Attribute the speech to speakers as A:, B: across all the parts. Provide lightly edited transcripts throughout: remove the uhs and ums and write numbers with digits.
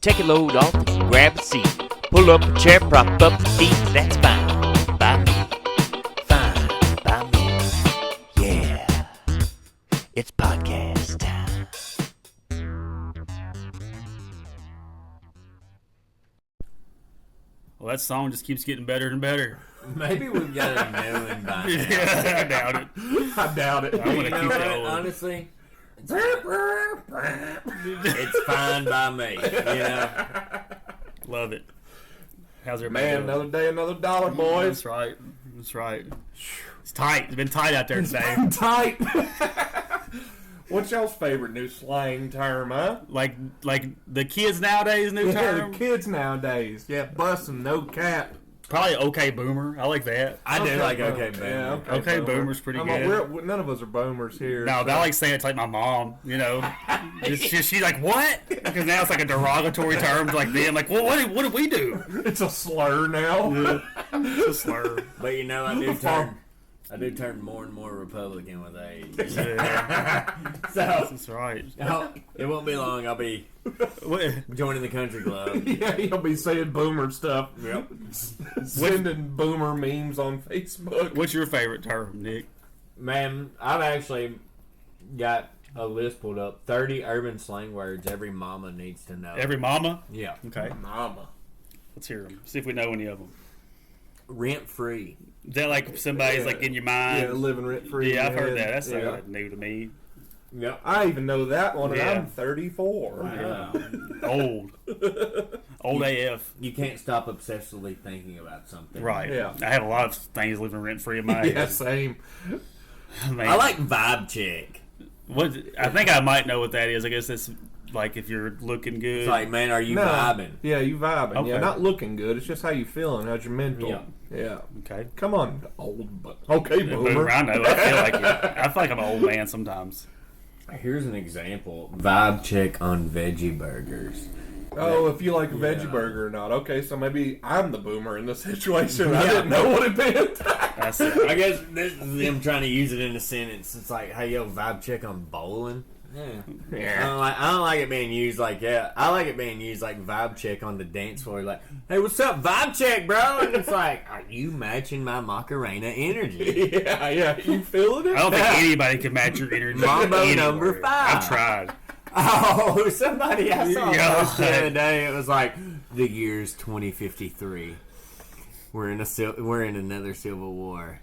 A: Take a load off and grab a seat. Pull up a chair, prop up your feet. That's fine by me. Fine by me. Yeah. It's podcast time.
B: Well, that song just keeps getting better and better.
C: Maybe we've got a million by now.
B: Yeah, I doubt it.
D: I doubt it.
B: I'm going to keep
C: What?
B: going.
C: Honestly, it's fine by me. You know,
B: Love it. How's everybody
D: Man,
B: doing?
D: another day, another dollar, boys.
B: That's right. That's right. It's tight. It's been tight out there today.
D: Tight. What's y'all's favorite new slang term, huh?
B: Like the kids nowadays new term?
D: The kids nowadays. Yeah, busting, no cap.
B: Probably okay boomer. I like that.
C: I do like okay, baby.
D: Yeah,
B: Okay boomer's pretty good.
D: None of us are boomers here.
B: No, but I like saying it to like my mom, you know. She's like, what? Because now it's like a derogatory term to like them. Like, well, what did we do?
D: It's a slur now.
B: It's a slur.
C: But you know, I do turn more and more Republican with age.
B: Yeah,
C: So
B: that's right.
C: it won't be long. I'll be
B: What?
C: joining the country club.
D: Yeah, you'll be saying boomer stuff.
C: Yep.
D: Sending boomer memes on Facebook.
B: What's your favorite term, Nick?
C: Man, I've actually got a list pulled up. 30 urban slang words every mama needs to know.
B: Every mama?
C: Yeah.
B: Okay.
D: Mama.
B: Let's hear them. See if we know any of them.
C: Rent free.
B: Is that like somebody's like in your mind?
D: Yeah, living rent free.
B: Yeah, I've heard that. That's new to me.
C: Yep.
D: I even know that one, and
B: Yeah.
D: I'm 34.
C: Wow.
B: Old. Old AF.
C: You can't stop obsessively thinking about something.
B: Right.
D: Yeah.
B: I have a lot of things living rent free in my
D: Yeah,
B: head.
D: same.
B: Man.
C: I like vibe check.
B: What? I think I might know what that is. I guess it's like if you're looking good.
C: It's like, man, are you vibing?
D: Yeah, you vibing.
B: Okay.
D: Yeah, not looking good. It's just how you feeling. How's your mental?
C: Yeah.
D: Yeah.
B: Okay.
D: Come on, old but okay,
B: Boomer.
D: boomer.
B: I know. I feel like it. I feel like I'm an old man sometimes.
C: Here's an example. Vibe check on veggie burgers.
D: Oh, if you like a veggie burger or not. Okay, so maybe I'm the boomer in this situation. I didn't know what it meant.
B: That's it.
C: I guess this is them trying to use it in a sentence. It's like, hey, yo, vibe check on bowling. Yeah. I don't like it being used like that. I like it being used like vibe check on the dance floor. Like, hey, what's up, vibe check, bro? And it's like, are you matching my Macarena energy?
D: Yeah. You feeling it?
B: I don't think anybody can match your energy.
C: Mambo
B: anywhere.
C: number 5.
B: I've tried.
C: Oh, somebody I saw
B: Yeah.
C: post the other day. It was like the year's 2053. We're in another civil war.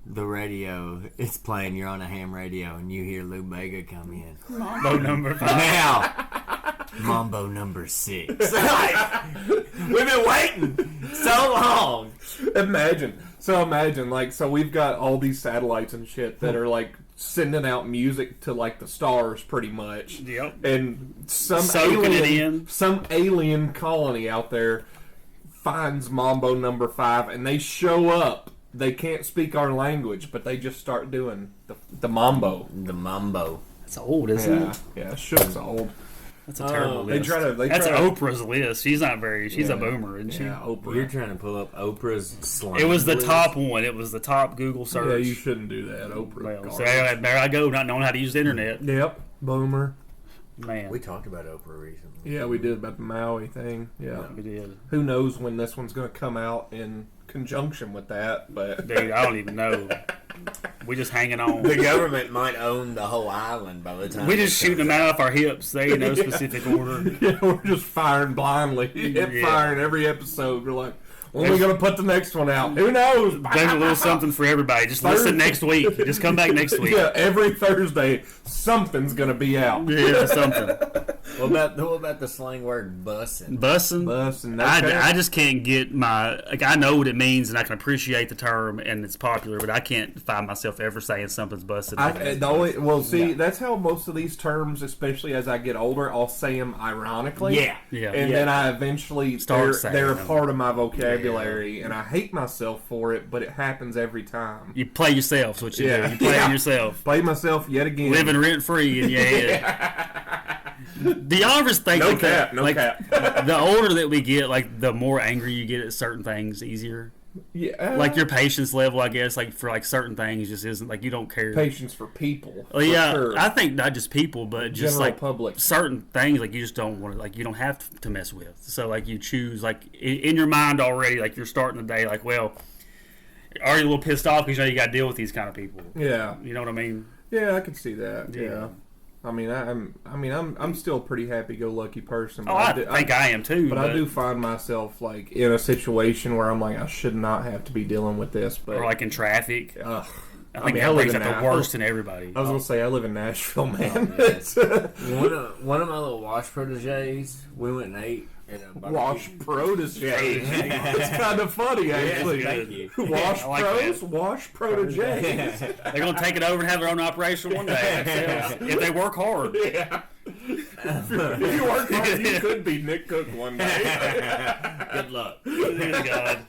C: The radio is playing. You're on a ham radio, and you hear Lou Bega come in.
B: Mambo number 5.
C: Now, Mambo number 6. Like, we've been waiting so long.
D: Imagine, so we've got all these satellites and shit that are like sending out music to like the stars, pretty much.
B: Yep.
D: And
B: Soaking it in.
D: some alien colony out there finds Mambo number 5, and they show up. They can't speak our language, but they just start doing the mambo.
C: The Mambo.
B: That's old, isn't it?
D: Yeah, shit's old.
B: That's a terrible
D: They
B: list.
D: try to.
B: That's Oprah's list. She's not very. She's a boomer, isn't she?
D: Yeah, Oprah.
C: You're trying to pull up Oprah's slang.
B: It was the
C: list.
B: top one. It was the top Google search.
D: Yeah, you shouldn't do that, Oprah.
B: Well, so there I go, not knowing how to use the internet.
D: Yep, boomer.
B: Man,
C: We talked about Oprah recently.
D: Yeah, we did about the Maui thing. Yeah.
B: we did.
D: Who knows when this one's going to come out in conjunction with that, but
B: Dude, I don't even know. We just hanging on.
C: The government might own the whole island by the time.
B: We just shooting them out off our hips. They ain't no specific order.
D: yeah, we're just firing blindly. Firing every episode. We're like, when are we going to put the next one out? Who knows?
B: There's a little something for everybody. Just listen next week. Just come back next week.
D: Yeah, every Thursday, something's going to be out.
B: Yeah, something.
C: What about the slang word bussin'?
B: Bussin'?
D: Bussin', okay.
B: I just can't get my... Like, I know what it means, and I can appreciate the term, and it's popular, but I can't find myself ever saying something's bussin'.
D: That's how most of these terms, especially as I get older, I'll say them ironically.
B: Yeah.
D: And then I eventually
B: Start saying
D: they're
B: them.
D: part of my vocabulary, and I hate myself for it, but it happens every time.
B: You play yourself, is what you
D: Yeah.
B: do. You play
D: Yeah.
B: yourself.
D: Play myself yet again.
B: Living rent-free in your head. Do y'all ever think
D: No cap.
B: the older that we get, like, the more angry you get at certain things, easier?
D: Yeah,
B: Like your patience level, I guess, like for like certain things, just isn't like you don't care.
D: patience for people.
B: Well, yeah,
D: sure.
B: I think not just people, but just
D: General
B: like
D: public.
B: certain things, like you just don't want to, like you don't have to mess with. So like you choose, like in your mind already, like you're starting the day, like well, you're already a little pissed off because you know you got to deal with these kind of people.
D: Yeah,
B: You know what I mean?
D: yeah, I can see that.
B: Yeah.
D: Yeah. I'm still a pretty happy-go-lucky person.
B: Oh, I think I am too.
D: But I do find myself like in a situation where I'm like, I should not have to be dealing with this. But
B: or like in traffic.
D: ugh.
B: I think
D: I
B: that
D: live
B: brings
D: in
B: out the
D: Nashville.
B: worst in everybody.
D: I was gonna say I live in Nashville, man.
C: One of my little wash proteges, we went and ate at a barbecue.
D: Wash protege. It's kind of funny, actually.
C: thank you.
D: Wash
B: I like
D: pros,
B: that.
D: wash proteges.
B: They're gonna take it over and have their own operation one day if they work hard.
D: Yeah. If you work hard, you could be Nick Cook one day.
C: Good luck.
B: Dear God.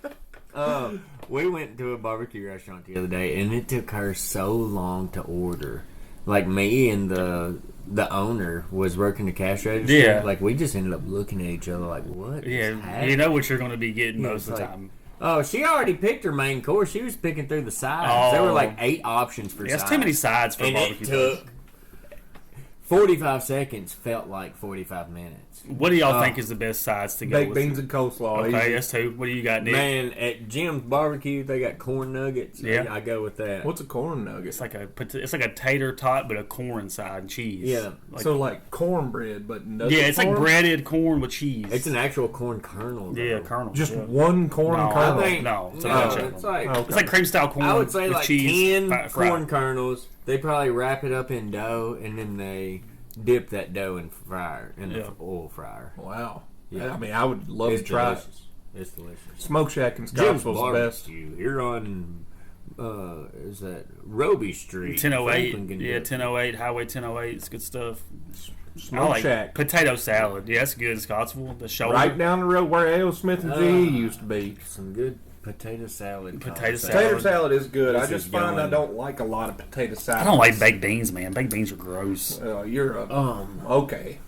C: We went to a barbecue restaurant the other day, and it took her so long to order. Like me and the owner was working the cash register.
B: Yeah.
C: Like we just ended up looking at each other like, what? is
B: Yeah,
C: happening?
B: you know what you're gonna be getting
C: Yeah,
B: most of
C: it's
B: the
C: like-
B: time.
C: Oh, she already picked her main course. She was picking through the sides. There were
B: Oh.
C: like 8 options for
B: That's
C: sides.
B: too many sides for
C: And
B: barbecue.
C: it took 45 seconds. Felt like 45 minutes.
B: What do y'all think is the best sides to go
D: Baked
B: with?
D: beans and coleslaw.
B: Okay,
D: easy.
B: that's two. What do you got, Nick?
C: Man, at Jim's barbecue, they got corn nuggets.
B: Yeah.
C: I go with that.
D: What's a corn nugget?
B: It's like a tater tot, but a corn side and cheese.
C: Yeah.
B: Like,
D: So like cornbread, but nugget
B: yeah, it's like
D: corn?
B: breaded corn with cheese.
C: It's an actual corn kernel. Though.
B: yeah, kernel.
D: Just
B: yeah.
D: one corn
B: No,
D: kernel.
C: I think
B: No, it's a
C: no,
B: bunch of
C: it's
B: them.
C: like
D: Oh.
B: It's like cream style corn.
C: I would say
B: with
C: like
B: cheese
C: 10
B: fried.
C: corn kernels. They probably wrap it up in dough and then they dip that dough in
B: Yeah.
C: the oil fryer.
D: Wow.
C: Yeah.
D: I mean, I would love
C: It's
D: to try it.
C: delicious. It's delicious.
D: Smoke Shack in
C: Jim's
D: Scottsville's the best.
C: barbecue. Here on is that Roby Street?
B: 1008.
C: Franklin,
B: Yeah,
C: Kentucky.
B: 1008, Highway 1008. It's good stuff.
D: Smoke
B: I like
D: Shack.
B: potato salad. Yeah, that's good in Scottsville. The shoulder.
D: Right down the road where A.O. Smith and G used to be.
C: Some good potato salad.
B: Potato salad.
D: Potato salad is good. I
C: This
D: just
C: is
D: find I
C: going-
D: don't like a lot of potato salad.
B: I don't like baked beans, man. Baked beans are gross.
D: You're a... okay.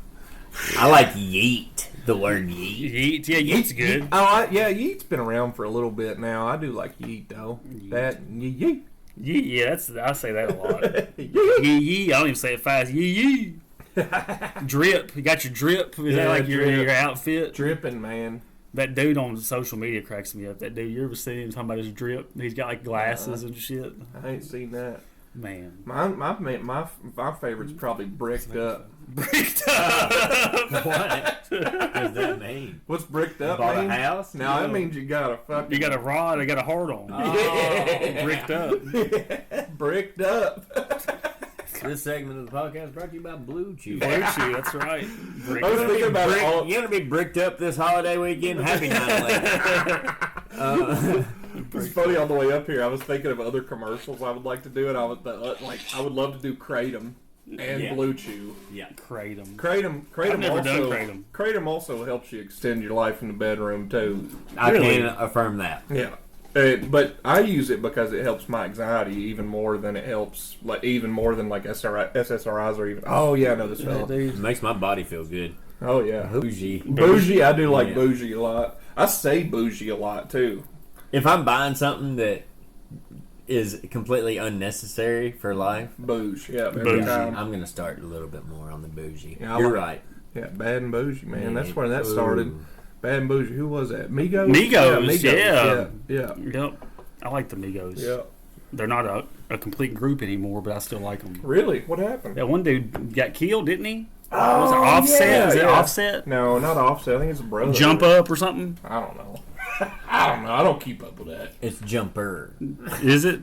C: I like yeet. The word yeet.
B: Yeet, yeah, yeet's good.
D: Yeah, yeet's been around for a little bit now. I do like yeet, though. That, yeet.
B: Yee, yeah, I say that a lot.
D: Yeet.
B: Yee yee. I don't even say it fast. Yee yee. Drip. You got your drip. Is that
D: Yeah,
B: like your
D: drip.
B: outfit?
D: Dripping, man.
B: That dude on social media cracks me up. That dude, you ever seen him talking about his drip? He's got like glasses and shit.
D: I ain't seen that.
B: Man.
D: My favorite's probably bricked up.
B: Bricked up.
C: What does that mean?
D: What's bricked up
C: Bought
D: mean?
C: a house?
D: No, that means you got a fucking...
B: You got a rod, I got a heart on. Bricked up.
D: bricked up.
C: This segment of the podcast brought to you by Blue Chew.
B: Blue Chew, that's right. Bricked
D: I was
B: up.
D: thinking about it all...
C: You gonna be bricked up this holiday weekend? Happy 9/11.
D: It's funny on the way up here. I was thinking of other commercials I would like to do, and I would love to do Kratom and
C: Yeah.
D: Blue Chew.
C: Yeah.
B: Kratom.
D: Kratom
B: I've never
D: also
B: done Kratom.
D: Kratom also helps you extend your life in the bedroom too.
C: I
B: Really?
C: can affirm that.
D: Yeah. But I use it because it helps my anxiety even more than SSRIs or even. Oh yeah, I know this fella.
C: It makes my body feel good.
D: Oh yeah,
C: Bougie.
D: bougie. I do like
C: Yeah.
D: bougie a lot. I say bougie a lot too.
C: If I'm buying something that is completely unnecessary for life,
D: Bougie, yeah, every
B: Bougie.
D: time.
C: I'm gonna start a little bit more on the bougie.
D: Yeah, I
C: You're
D: like-
C: right.
D: Yeah, bad and bougie, man. That's
C: Yeah.
D: where that started.
C: Ooh.
D: Bad and bougie. Who was that? Migos.
B: Migos,
D: yeah.
B: Yep. I like the Migos.
D: Yeah.
B: They're not a complete group anymore, but I still like them.
D: Really? What happened?
B: That one dude got killed, didn't he?
D: Oh,
B: Was it Offset?
D: yeah,
B: Is it
D: yeah.
B: Offset?
D: No, not Offset. I think it's a brother.
B: Jump Up or something?
D: I don't know. I don't know. I don't keep up with that.
C: It's Jumper.
B: Is it?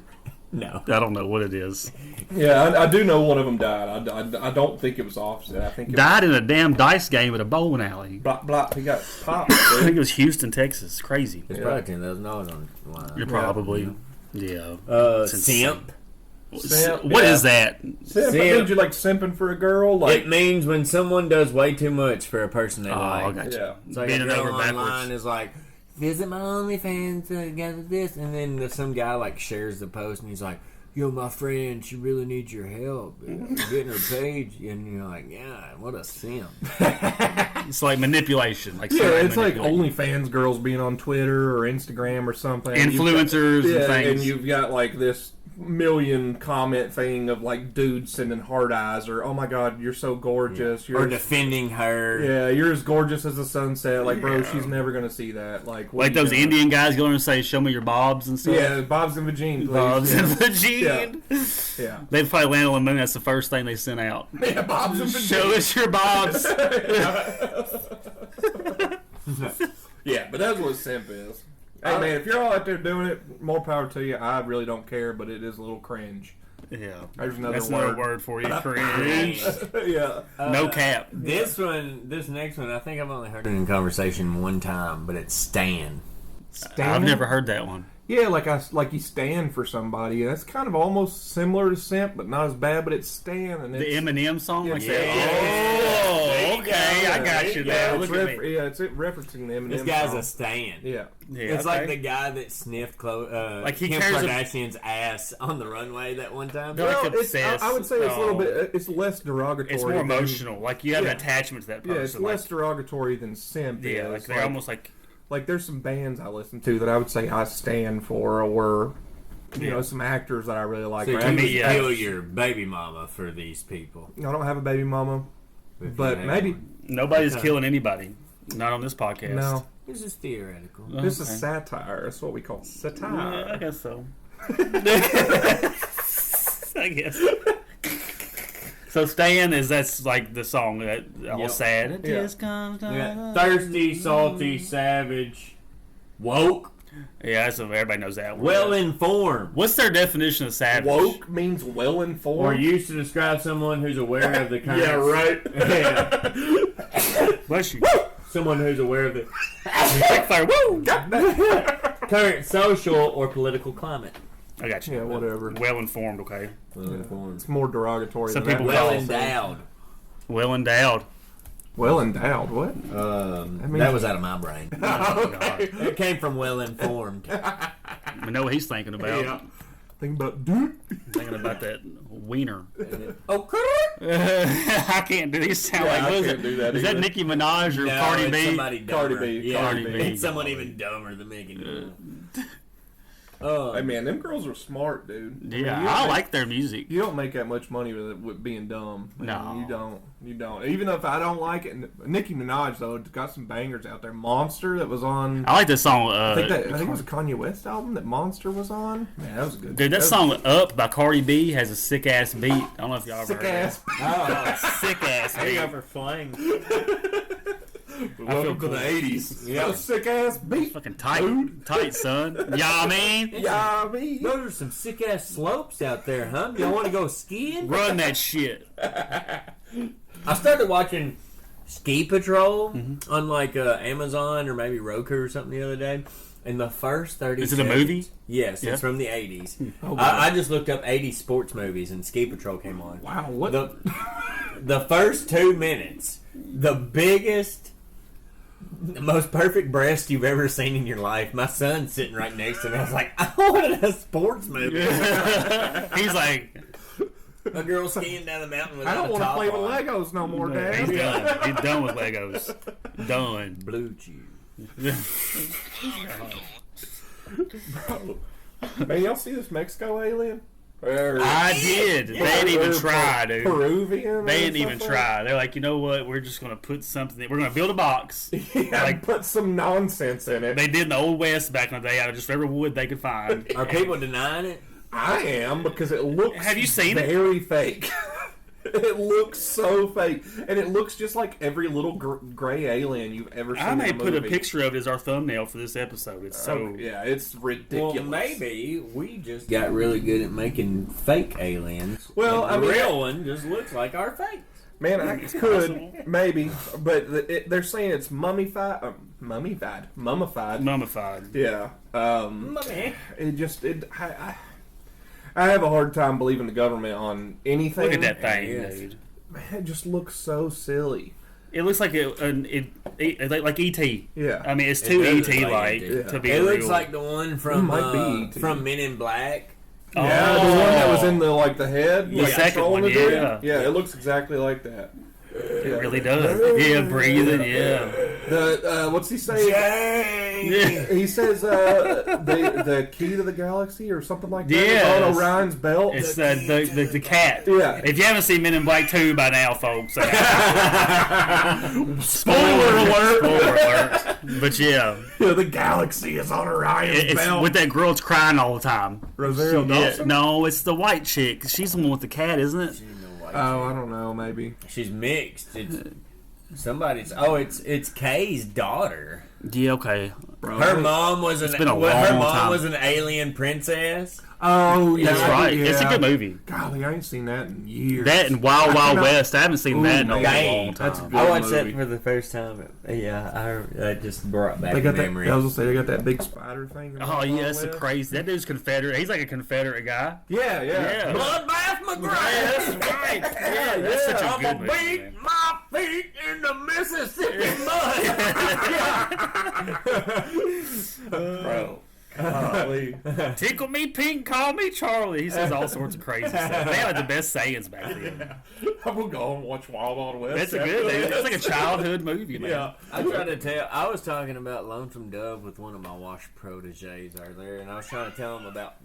C: No.
B: I don't know what it is.
D: Yeah, I do know one of them died. I don't think it was Offset. I think it
B: Died in a damn dice game at a bowling alley.
D: was blah. He got popped.
B: I think
D: dude.
B: it was Houston, Texas. Crazy.
C: It's
D: Yeah.
C: probably $10,000 on the line.
B: You're probably. Yeah. It's
C: Simp.
D: Simp,
B: What
D: yeah.
B: is that?
D: Simp,
C: Simp.
D: means you like simping for a girl?
C: It
D: Like,
C: means when someone does way too much for a person they
B: Oh, I
C: like.
B: got you.
D: yeah.
C: It's like
B: Bending
C: a girl
B: over
C: online
B: backwards.
C: is like, visit my OnlyFans, gather this, and then some guy like shares the post and he's like, yo, my friend, she really needs your help getting her page. And you're like, yeah, what a simp.
B: It's like manipulation. Like
D: Yeah, it's like OnlyFans girls being on Twitter or Instagram or something.
B: Influencers and things.
D: And you've got like this million comment thing of like dudes sending heart eyes or oh my god, you're so gorgeous.
C: Or defending her.
D: Yeah, you're as gorgeous as the sunset. Like, bro, she's never going to see that. Like
B: those doing? Indian guys going to say, show me your bobs and stuff.
D: Yeah, bobs and vagine, please.
B: Bobs and vagine.
D: Yeah.
B: They'd probably land on the moon. That's the first thing they sent out.
D: Yeah, bobs and vagine.
B: Show us your bobs.
D: Yeah, but that's what simp is. Hey, man, if you're all out there doing it, more power to you. I really don't care, but it is a little cringe.
B: Yeah.
D: There's another
B: That's
D: word.
B: another word for you. Cringe.
D: Yeah.
B: No cap.
C: This next one, I think I've only heard it in conversation one time, but it's Stan.
B: I've never heard that one.
D: Yeah, like you stand for somebody. That's kind of almost similar to simp, but not as bad. But it's stand and it's,
B: The Eminem song?
D: Yeah,
B: Like
D: yeah.
B: that? Oh, okay. I got you now. Look at me.
D: it's referencing the Eminem.
C: This guy's
D: song.
C: a Stan.
D: Yeah.
C: It's
B: okay.
C: like the guy that sniffed
B: Like he
C: Kim
B: cares
C: Kardashian's ass on the runway that one time.
B: They're like
D: Well,
B: obsessed.
D: I would say it's a little
B: Oh.
D: bit. It's less derogatory.
B: It's more
D: than-
B: emotional. Like you have
D: Yeah.
B: an attachment to that person.
D: Yeah, it's less derogatory than simp.
B: Yeah,
D: is.
B: like they're almost like.
D: Like there's some bands I listen to that I would say I stand for, or you know, some actors that I really like.
C: So
D: Right?
C: you
B: yeah.
C: kill your baby mama for these people.
D: I don't have a baby mama,
C: If
D: but
C: you have
D: maybe
C: one.
B: Nobody's killing anybody. Not on this podcast.
D: no.
C: This is theoretical.
D: This is
B: Okay.
D: satire. That's what we call
B: Yeah,
D: satire.
B: I guess so. I guess. So Stan that's like the song that all
C: Yep.
B: sad. It
D: Yeah.
B: just comes down.
C: Yeah. Thirsty, salty, savage, woke,
B: Yeah, that's everybody knows that one.
C: well informed.
B: What's their definition of savage?
D: Woke means well
C: Or
D: informed.
C: used to describe someone who's aware of the current.
D: Yeah, right.
C: Yeah.
B: Bless you.
C: Someone who's aware of the
B: Backfire. Woo!
C: current social or political climate.
B: I got you.
D: Yeah, whatever.
B: Well informed. Okay.
C: Well informed.
D: It's more derogatory.
B: Some
D: than
B: people
D: that.
C: Well
B: call it-
C: endowed.
B: Well endowed.
D: Well endowed. What?
C: That
D: means-
C: was out of my brain. It came from well informed.
B: We know what he's thinking about.
D: Yeah. Think about dude.
B: Thinking about that wiener.
C: Okay.
B: I can't do these. Sound like
D: I
B: what is
D: can't
B: it?
D: do that
B: Is that
D: either.
B: Nicki Minaj or
C: No,
B: Cardi
C: it's
B: B?
C: somebody dumber.
D: Cardi B.
C: Yeah,
B: Cardi B.
C: It's someone even dumber than Megan.
D: Hey man, them girls are smart, dude.
B: Yeah,
D: you
B: I
D: don't
B: like their music.
D: You don't make that much money with being dumb. I mean,
B: No.
D: you don't. You don't. Even if I don't like it, Nicki Minaj though got some bangers out there. Monster that was on.
B: I like this song.
D: I think it was a Kanye West album that Monster was on. Man, that was good.
B: Dude, that song "Up" by Cardi B has a sick ass beat. I don't know if y'all ever
D: sick
B: heard
D: ass.
B: that. Sick ass
C: There you
B: beat.
C: go for Slang.
D: Welcome to
B: cool.
D: the '80s.
C: Yeah.
D: Sick ass beat.
B: Fucking tight, son. Yeah, I mean,
D: Yeah, me.
C: Those are some sick ass slopes out there, huh? Y'all want to go skiing?
B: run that shit.
C: I started watching Ski Patrol on like Amazon or maybe Roku or something the other day. And the first 30
B: Is it a
C: seconds-
B: movie?
C: Yes,
B: Yeah.
C: it's from the 80s.
D: Oh,
C: I just looked up 80s sports movies and Ski Patrol came on.
D: Wow, what?
C: The first 2 minutes, the biggest, the most perfect breast you've ever seen in your life. My son's sitting right next to me. I was like, I wanted a sports movie.
B: He's like,
C: A girl skiing down the mountain without
D: I don't
C: a
D: want to
C: top
D: play with
C: on.
D: Legos no more,
B: he's
D: Dad.
B: done. He's done with Legos. Done.
C: Blue Chew.
D: Man, y'all see this Mexico alien?
B: I did. They didn't even try, dude.
D: Peruvian.
B: They didn't even try. They're like, you know what? We're just gonna put something. We're gonna build a box.
D: Yeah,
B: Like-
D: put some nonsense in it.
B: They did in the old west back in the day out of just every wood they could find.
C: Are people denying it?
D: I am because it looks.
B: Have you seen it?
D: very fake. It looks so fake, and it looks just like every little gray alien you've ever seen.
B: I may
D: in a
B: put a
D: movie.
B: picture of it as our thumbnail for this episode. It's so.
D: Oh, yeah, it's ridiculous.
C: Well, maybe we just got really good at making fake aliens.
D: Well,
C: and
D: I
C: the
D: mean-
C: real one just looks like our fake.
D: Man, I could maybe, but they're saying it's mummified.
B: Mummified.
D: Yeah.
C: Mummy.
D: I have a hard time believing the government on anything.
B: Look at that thing,
C: Yes.
B: dude.
D: Man, it just looks so silly.
B: It looks like like ET.
D: Yeah.
B: I mean, it's
C: It
B: too
C: does
B: ET
C: look like
B: like
C: ET.
B: to be
C: It
B: real.
C: looks like the one from
D: It might be ET.
C: from Men in Black.
D: Yeah, the one that was in the head.
B: The second
D: controlling
B: one,
D: the dude.
B: yeah.
D: Yeah, it looks exactly like that.
B: It really does. Yeah, breathing. Yeah.
D: What's he say?
B: Yeah.
D: He says the key to the galaxy or something like that.
B: Yes.
D: On Orion's belt.
B: It's the cat.
D: Yeah.
B: If you haven't seen Men in Black 2 by now, folks.
D: Spoiler alert.
B: Spoiler alert. But yeah.
D: The galaxy is on Orion's
B: It's
D: belt.
B: with that girl that's crying all the time.
D: Rosario Dawson?
B: No, it's the white chick. She's the one with the cat, isn't it?
D: Oh, I don't know. Maybe
C: she's mixed. It's somebody's. Oh, it's Kay's daughter.
B: Yeah, okay.
D: Bro,
C: Her mom was
B: been a long time.
C: was an alien princess.
D: Oh, yeah.
B: That's right.
D: Yeah.
B: It's a good movie.
D: Golly, I ain't seen that in years.
B: That and Wild Wild West. I haven't seen that in a
C: dang.
B: long time.
D: That's good.
C: I watched
D: movie.
C: that for the first time. Yeah, that just brought back
D: They got that.
C: memory.
D: I was gonna say they got that big spider thing.
B: Oh yeah, it's
D: West.
B: crazy. That dude's Confederate. He's like a Confederate guy.
D: Yeah.
B: Yeah.
C: Bloodbath McGrath.
B: That's right. Yeah, that's such a good movie.
C: Beat
B: Man.
C: my feet in the Mississippi mud.
D: Bro. Golly.
B: Tickle me pink, call me Charlie. He says all sorts of crazy stuff. They had like the best sayings back then.
D: I'm gonna go and watch Wild Wild West.
B: That's a good thing. It's like a childhood movie, man.
D: Yeah.
C: I tried to tell. I was talking about Lonesome Dove with one of my Wash proteges earlier, and I was trying to tell him about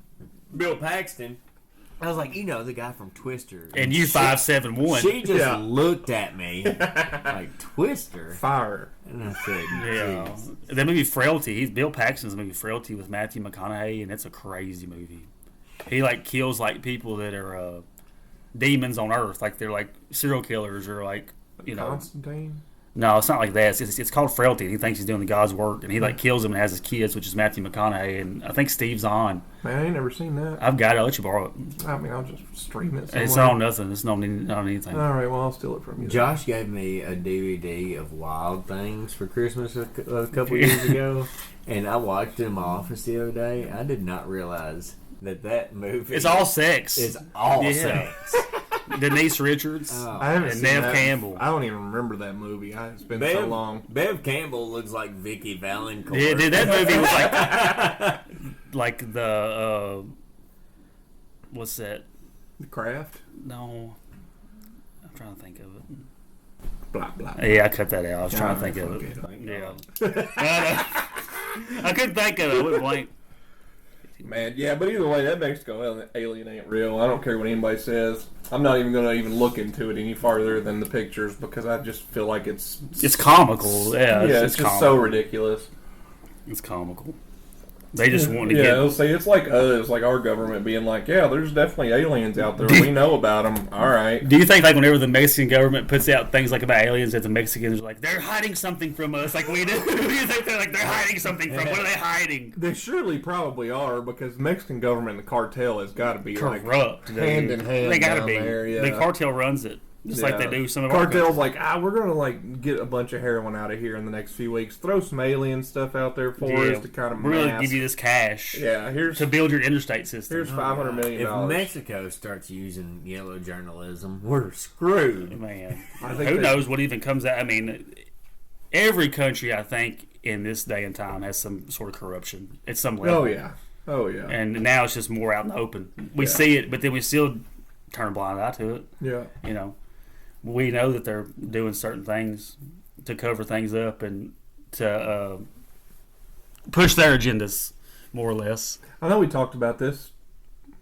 C: Bill Paxton. I was like, the guy from Twister.
B: And you 5'7"
C: She just
D: Yeah.
C: looked at me like Twister,
D: Fire.
C: and I said,
B: Yeah.
C: "Jeez."
B: That movie Frailty. Bill Paxton's movie Frailty with Matthew McConaughey, and it's a crazy movie. He kills people that are demons on Earth, like they're like serial killers or
D: Constantine.
B: No, it's not like that. It's called Frailty. He thinks he's doing the God's work, and he kills him and has his kids, which is Matthew McConaughey, and I think Steve Zahn.
D: Man, I ain't never seen that.
B: I've got it. I'll let you borrow it.
D: I mean, I'll just stream it somewhere.
B: It's on nothing. It's not on anything.
D: All right, well, I'll steal it from you.
C: Josh gave me a DVD of Wild Things for Christmas a couple years ago, and I watched it in my office the other day. I did not realize that movie
B: It's all sex.
C: is all
B: Yeah.
C: sex.
B: Denise Richards.
D: I haven't
B: And
D: seen
B: Nev
D: that.
B: Campbell.
D: I don't even remember that movie. It's been so long.
C: Bev Campbell looks like Vicky Valancourt.
B: Yeah, dude, that movie was like the what's that?
D: The Craft.
B: No, I'm trying to think of it.
D: Blah blah.
B: Yeah, I cut that out. I was trying to think of
D: fuck
B: it.
D: it.
B: Yeah, I couldn't think of it. I went blank.
D: Man, yeah, but either way, that Mexico alien ain't real. I don't care what anybody says. I'm not even going to look into it any farther than the pictures because I just feel like it's
B: comical. Yeah,
D: it's just
B: comical.
D: so ridiculous.
B: It's comical. They just want to
D: Yeah,
B: get.
D: it'll say it's like us, like our government being like, yeah, there's definitely aliens out there. We know about them. All right.
B: Do you think whenever the Mexican government puts out things about aliens, that the Mexicans are like they're hiding something from us, like we do? Do you think they're hiding something from? What are they hiding?
D: They surely probably are because the Mexican government and the cartel has got to be
B: Corrupt,
D: like hand in
B: dude.
D: hand.
B: They gotta
D: down
B: be.
D: there, yeah.
B: The cartel runs it, just like they do some of our
D: cartels. Like, we're gonna get a bunch of heroin out of here in the next few weeks. Throw some alien stuff out there for us to kind of.
B: We're gonna give you this cash.
D: Yeah, here's
B: to build your interstate system.
D: Here's $500 million.
C: If Mexico starts using yellow journalism, we're screwed.
B: Man,
D: I think
B: who knows what even comes out? I mean, every country, I think, in this day and time has some sort of corruption at some level.
D: Oh yeah.
B: And now it's just more out in the open. We see it, but then we still turn a blind eye to it.
D: Yeah.
B: We know that they're doing certain things to cover things up and to push their agendas, more or less.
D: I know we talked about this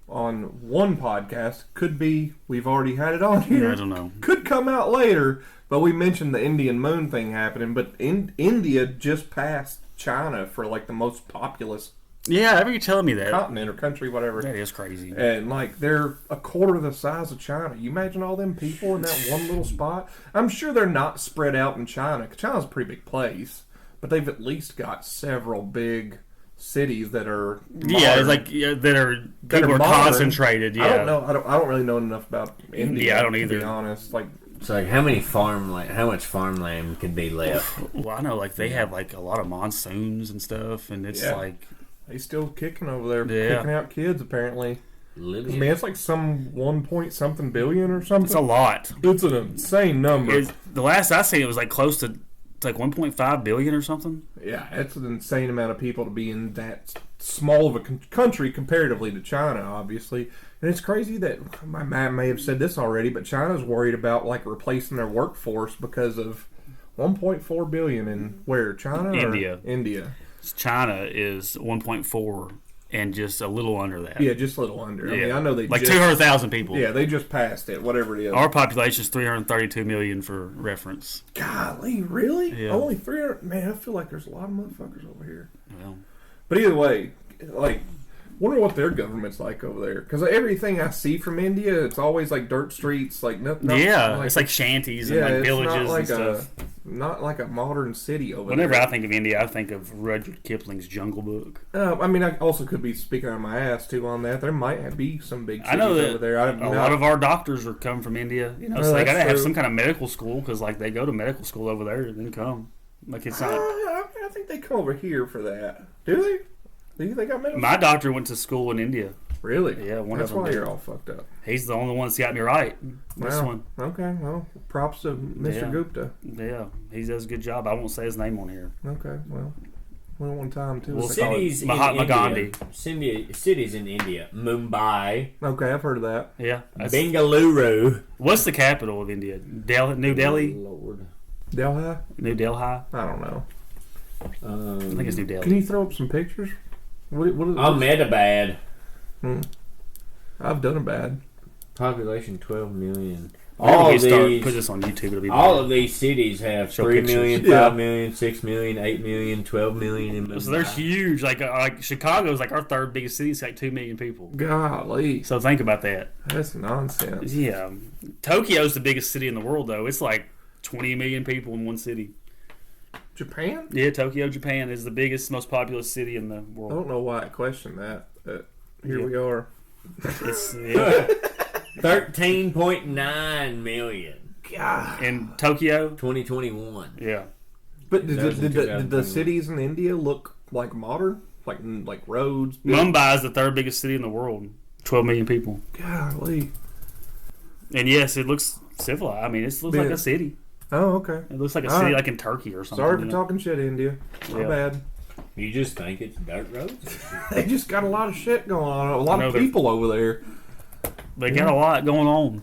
D: on one podcast. Could be we've already had it on here.
B: I don't know.
D: Could come out later, but we mentioned the Indian moon thing happening. But India just passed China for like the most populous
B: Yeah, I remember you telling me that.
D: continent or country, whatever.
B: That is crazy.
D: And like they're a quarter the size of China. You imagine all them people in that one little spot? I'm sure they're not spread out in China. 'Cause China's a pretty big place, but they've at least got several big cities that are
B: Yeah, it's like people are concentrated. Yeah,
D: I don't know. I don't really know enough about India.
B: Yeah, I don't
D: to
B: either.
D: be honest. Like,
C: So, how much farmland could be left?
B: Well, I know they have a lot of monsoons and stuff, and it's
D: they still kicking over there,
B: Yeah.
D: kicking out kids apparently. I
C: Libya.
D: mean, it's like some 1 billion or something.
B: it's a lot.
D: It's an insane number.
B: The last I seen, it was close to 1.5 billion or something.
D: Yeah, it's an insane amount of people to be in that small of a country comparatively to China, obviously. And it's crazy that my man may have said this already, but China's worried about like replacing their workforce because of 1.4 billion in where China
B: India.
D: India.
B: China is 1.4 and just a little under that.
D: Yeah, just a little under. I mean, I know they
B: like
D: just,
B: 200,000 people.
D: Yeah, they just passed it. Whatever it is.
B: Our population is 332 million for reference.
D: Golly, really?
B: Yeah.
D: Only 300? Man, I feel like there's a lot of motherfuckers over here.
B: Well,
D: But either way, like, wonder what their government's like over there. Because everything I see from India, it's always like dirt streets, like nothing.
B: it's like shanties and like villages
D: not like
B: and stuff.
D: Not like a modern city over
B: Whenever
D: there.
B: I think of India, I think of Rudyard Kipling's Jungle Book.
D: I mean, I also could be speaking out of my ass too on that. There might be some big cities
B: I know that
D: over there.
B: a lot of our doctors are come from India. You know, so they
D: that's
B: got to have
D: true.
B: some kind of medical school because like they go to medical school over there and then come. Like it's not.
D: I think they come over here for that. Do they? Do you think I met
B: My doctor went to school in India.
D: Really?
B: Yeah, one
D: That's
B: of them
D: why
B: did.
D: you're all fucked up.
B: He's the only one that's got me right. This
D: Wow.
B: one.
D: Okay. Well, props to Mr.
B: Yeah.
D: Gupta.
B: Yeah, he does a good job. I won't say his name on here.
D: Okay. Well, one time too.
B: We'll
D: They call it-
C: Cities in
B: Mahatma
C: India.
B: Gandhi.
C: Cities in India. Mumbai.
D: Okay, I've heard of that.
B: Yeah.
C: Bengaluru.
B: What's the capital of India? New Delhi?
C: Lord.
D: Delhi?
B: New Delhi? I
D: I don't know.
B: think it's New
D: Can
B: Delhi.
D: you throw up some pictures? What
C: Ahmedabad.
D: I've done a bad.
C: Population 12 million.
B: All
C: All
B: we start
C: these,
B: put this on YouTube. It'll be
C: all
B: better.
C: of these cities have
B: Show
C: 3
B: pictures.
C: million,
D: Yeah.
C: 5 million, 6 million, 8 million, 12 million in Mumbai.
B: So they're huge. Like Chicago's like our third biggest city. It's like 2 million people.
D: Golly,
B: So think about that.
D: that's nonsense.
B: Yeah. Tokyo's the biggest city in the world, though. It's like 20 million people in one city.
D: Japan?
B: Yeah, Tokyo, Japan is the biggest, most populous city in the
D: I
B: world.
D: don't know why I questioned that. But here
B: Yeah.
D: we are.
B: It's, yeah.
C: 13.9 million.
D: God.
B: In Tokyo,
C: 2021.
B: yeah.
D: But
C: That was in
D: did the
C: 2021.
D: cities in India look like modern? Like roads?
B: Mumbai is the third biggest city in the world. 12 million people.
D: Golly.
B: And yes, it looks civilized. I mean, it looks like
D: Yeah.
B: a city.
D: Oh, okay.
B: It looks like a
D: All
B: city
D: right.
B: like in Turkey or something.
D: Sorry
B: you
D: for
B: know?
D: talking shit, India. My
B: Yeah.
D: bad.
C: You just think it's dirt roads?
D: They just got a lot of shit going on. A
B: I
D: lot
B: know
D: of
B: they're-
D: people over there.
B: They got a lot going on.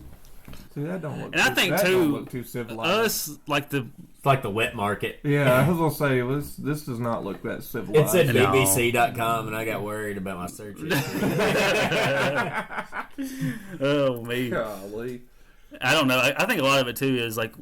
D: See, that don't look.
B: And I think,
D: that
B: too,
D: don't look too civilized.
B: Us, like the
C: It's like the wet market.
D: Yeah, I was gonna say this does not look that
C: It
D: civilized.
C: said
B: No.
C: BBC.com, and I got worried about my search history.
B: oh me,
D: Golly.
B: I don't know. I think a lot of it too is like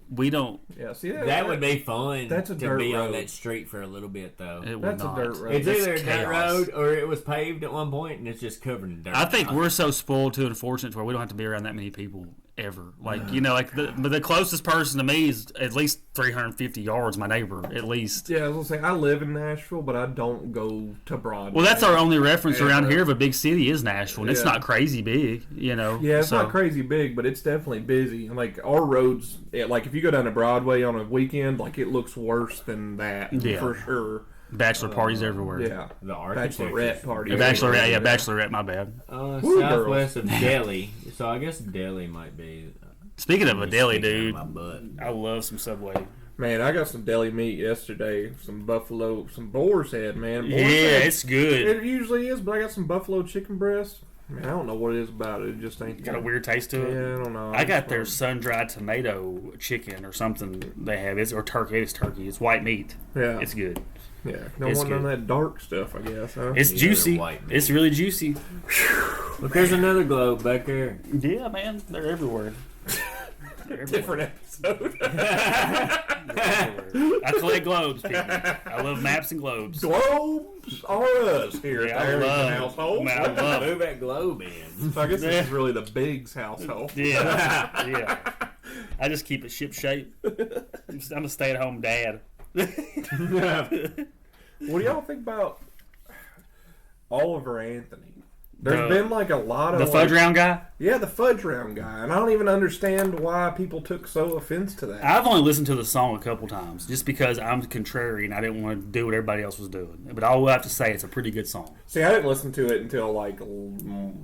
B: we don't.
D: Yeah, see
C: That would be fun
D: That's a
C: to
D: dirt
C: be on
D: road.
C: that street for a little bit, though.
B: It would
D: That's a
B: not.
D: dirt road.
C: It's either a
B: It's
C: dirt
B: chaos.
C: road or it was paved at one point and it's just covered in dirt.
B: I think
C: now.
B: we're so spoiled too and fortunate to where we don't have to be around that many people ever. Like you know, like but the closest person to me is at least 350 yards. My neighbor, at least.
D: Yeah, I was gonna say I live in Nashville, but I don't go to Broadway.
B: Well, that's our only reference around
D: Ever.
B: here of a big city is Nashville, and it's
D: Yeah.
B: not crazy big, you know.
D: Yeah, it's
B: so,
D: not crazy big, but it's definitely busy. And like our roads, like if you go down to Broadway on a weekend, like it looks worse than that
B: Yeah.
D: for sure.
B: Bachelor parties everywhere.
D: Yeah,
C: The architecture.
D: bachelorette party.
B: Yeah, bachelorette, yeah, bachelorette. My bad.
D: Woo,
C: Southwest of Delhi. So I guess Delhi might be.
B: Speaking of a deli,
C: sticking
B: dude,
C: out my butt.
B: I love some Subway.
D: Man, I got some deli meat yesterday. Some buffalo, some boar's head, man. Boar's
B: Yeah,
D: head.
B: it's good.
D: It usually is, but I got some buffalo chicken breast. Man, I don't know what it is about it. It just ain't
B: Got a weird taste to it.
D: Yeah, I don't know.
B: I got their sun-dried tomato chicken or something they have. It's or turkey. It's turkey. It's white meat.
D: Yeah,
B: It's good.
D: yeah. Don't
B: it's
D: want none of
B: good.
D: that dark stuff, I guess. Huh?
B: It's
C: Yeah,
B: juicy.
C: white meat.
B: It's really juicy.
C: Look, there's another globe back there.
B: Yeah, man. They're everywhere. They're everywhere.
D: different episode.
B: I collect globes, people. I love maps and globes.
D: Globes are us here
B: Yeah,
D: at
B: I
D: the Harrington
B: love-
D: household.
B: man, I love
C: Move that globe in.
D: So I guess this is really the Biggs household.
B: Yeah, yeah. I just keep it ship shape. I'm a stay-at-home dad.
D: What do y'all think about Oliver Anthony? There's
B: The-
D: been like a lot of
B: The fudge round guy.
D: Yeah, the fudge round guy, and I don't even understand why people took so offense to that.
B: I've only listened to the song a couple times, just because I'm contrary and I didn't want to do what everybody else was doing. But I will have to say it's a pretty good song.
D: See, I didn't listen to it until like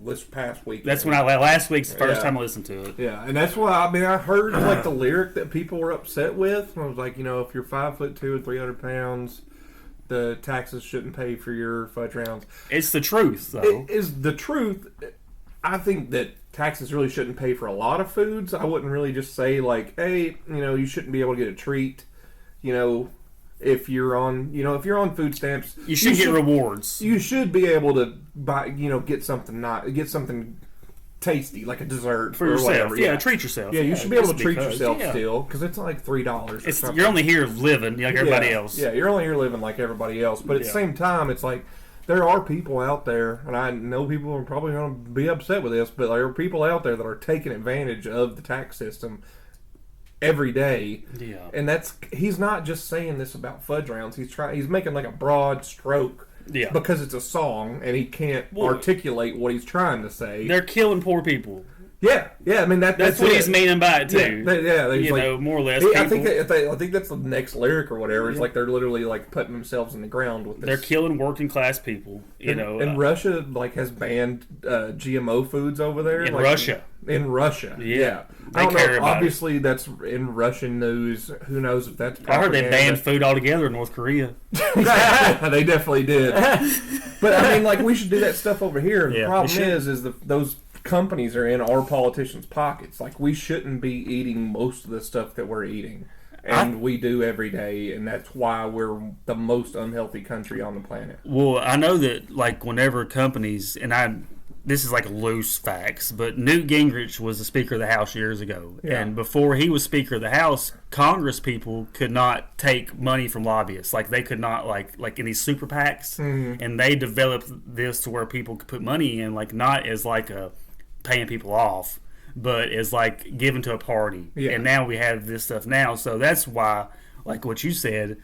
D: this past week.
B: That's when last week's the first
D: Yeah.
B: time I listened to it.
D: Yeah, and that's why I heard like the lyric that people were upset with. And I was like, if you're 5'2" and 300 pounds, the taxes shouldn't pay for your fudge rounds.
B: It's the truth, though.
D: It is the truth. I think that taxes really shouldn't pay for a lot of foods. I wouldn't really just say like, hey, you shouldn't be able to get a treat. If you're on food stamps,
B: you should get rewards.
D: You should be able to buy, get something tasty like a dessert
B: for
D: or
B: yourself.
D: whatever.
B: Yeah, treat yourself.
D: Yeah, you should be able to treat yourself still because it's like $3.
B: You're only here living like everybody else.
D: Yeah, you're only here living like everybody else. But at the same time, it's like there are people out there, and I know people are probably going to be upset with this, but there are people out there that are taking advantage of the tax system every day.
B: Yeah.
D: And he's not just saying this about fudge rounds. He's making like a broad stroke. Yeah. Because it's a song and he can't articulate what he's trying to say.
B: They're killing poor people.
D: Yeah. I mean that's
B: what he's meaning by it too. More or less.
D: I think that's the next lyric or whatever. It's like they're literally like putting themselves in the ground with this.
B: They're killing working class people.
D: And Russia has banned GMO foods over there.
B: In Russia.
D: In Russia. Yeah. I don't know. Obviously, that's in Russian news. Who knows if that's propaganda.
B: I heard they banned food altogether in North Korea.
D: They definitely did. But I mean, we should do that stuff over here. And the problem is those companies are in our politicians' pockets. We shouldn't be eating most of the stuff that we're eating. And we do every day, and that's why we're the most unhealthy country on the planet.
B: Well, I know that, whenever companies, this is loose facts, but Newt Gingrich was the Speaker of the House years ago. Yeah. And before he was Speaker of the House, Congress people could not take money from lobbyists. They could not, in these super PACs. Mm-hmm. And they developed this to where people could put money in, not as a paying people off, but as given to a party. Yeah. And now we have this stuff now. So that's why, what you said,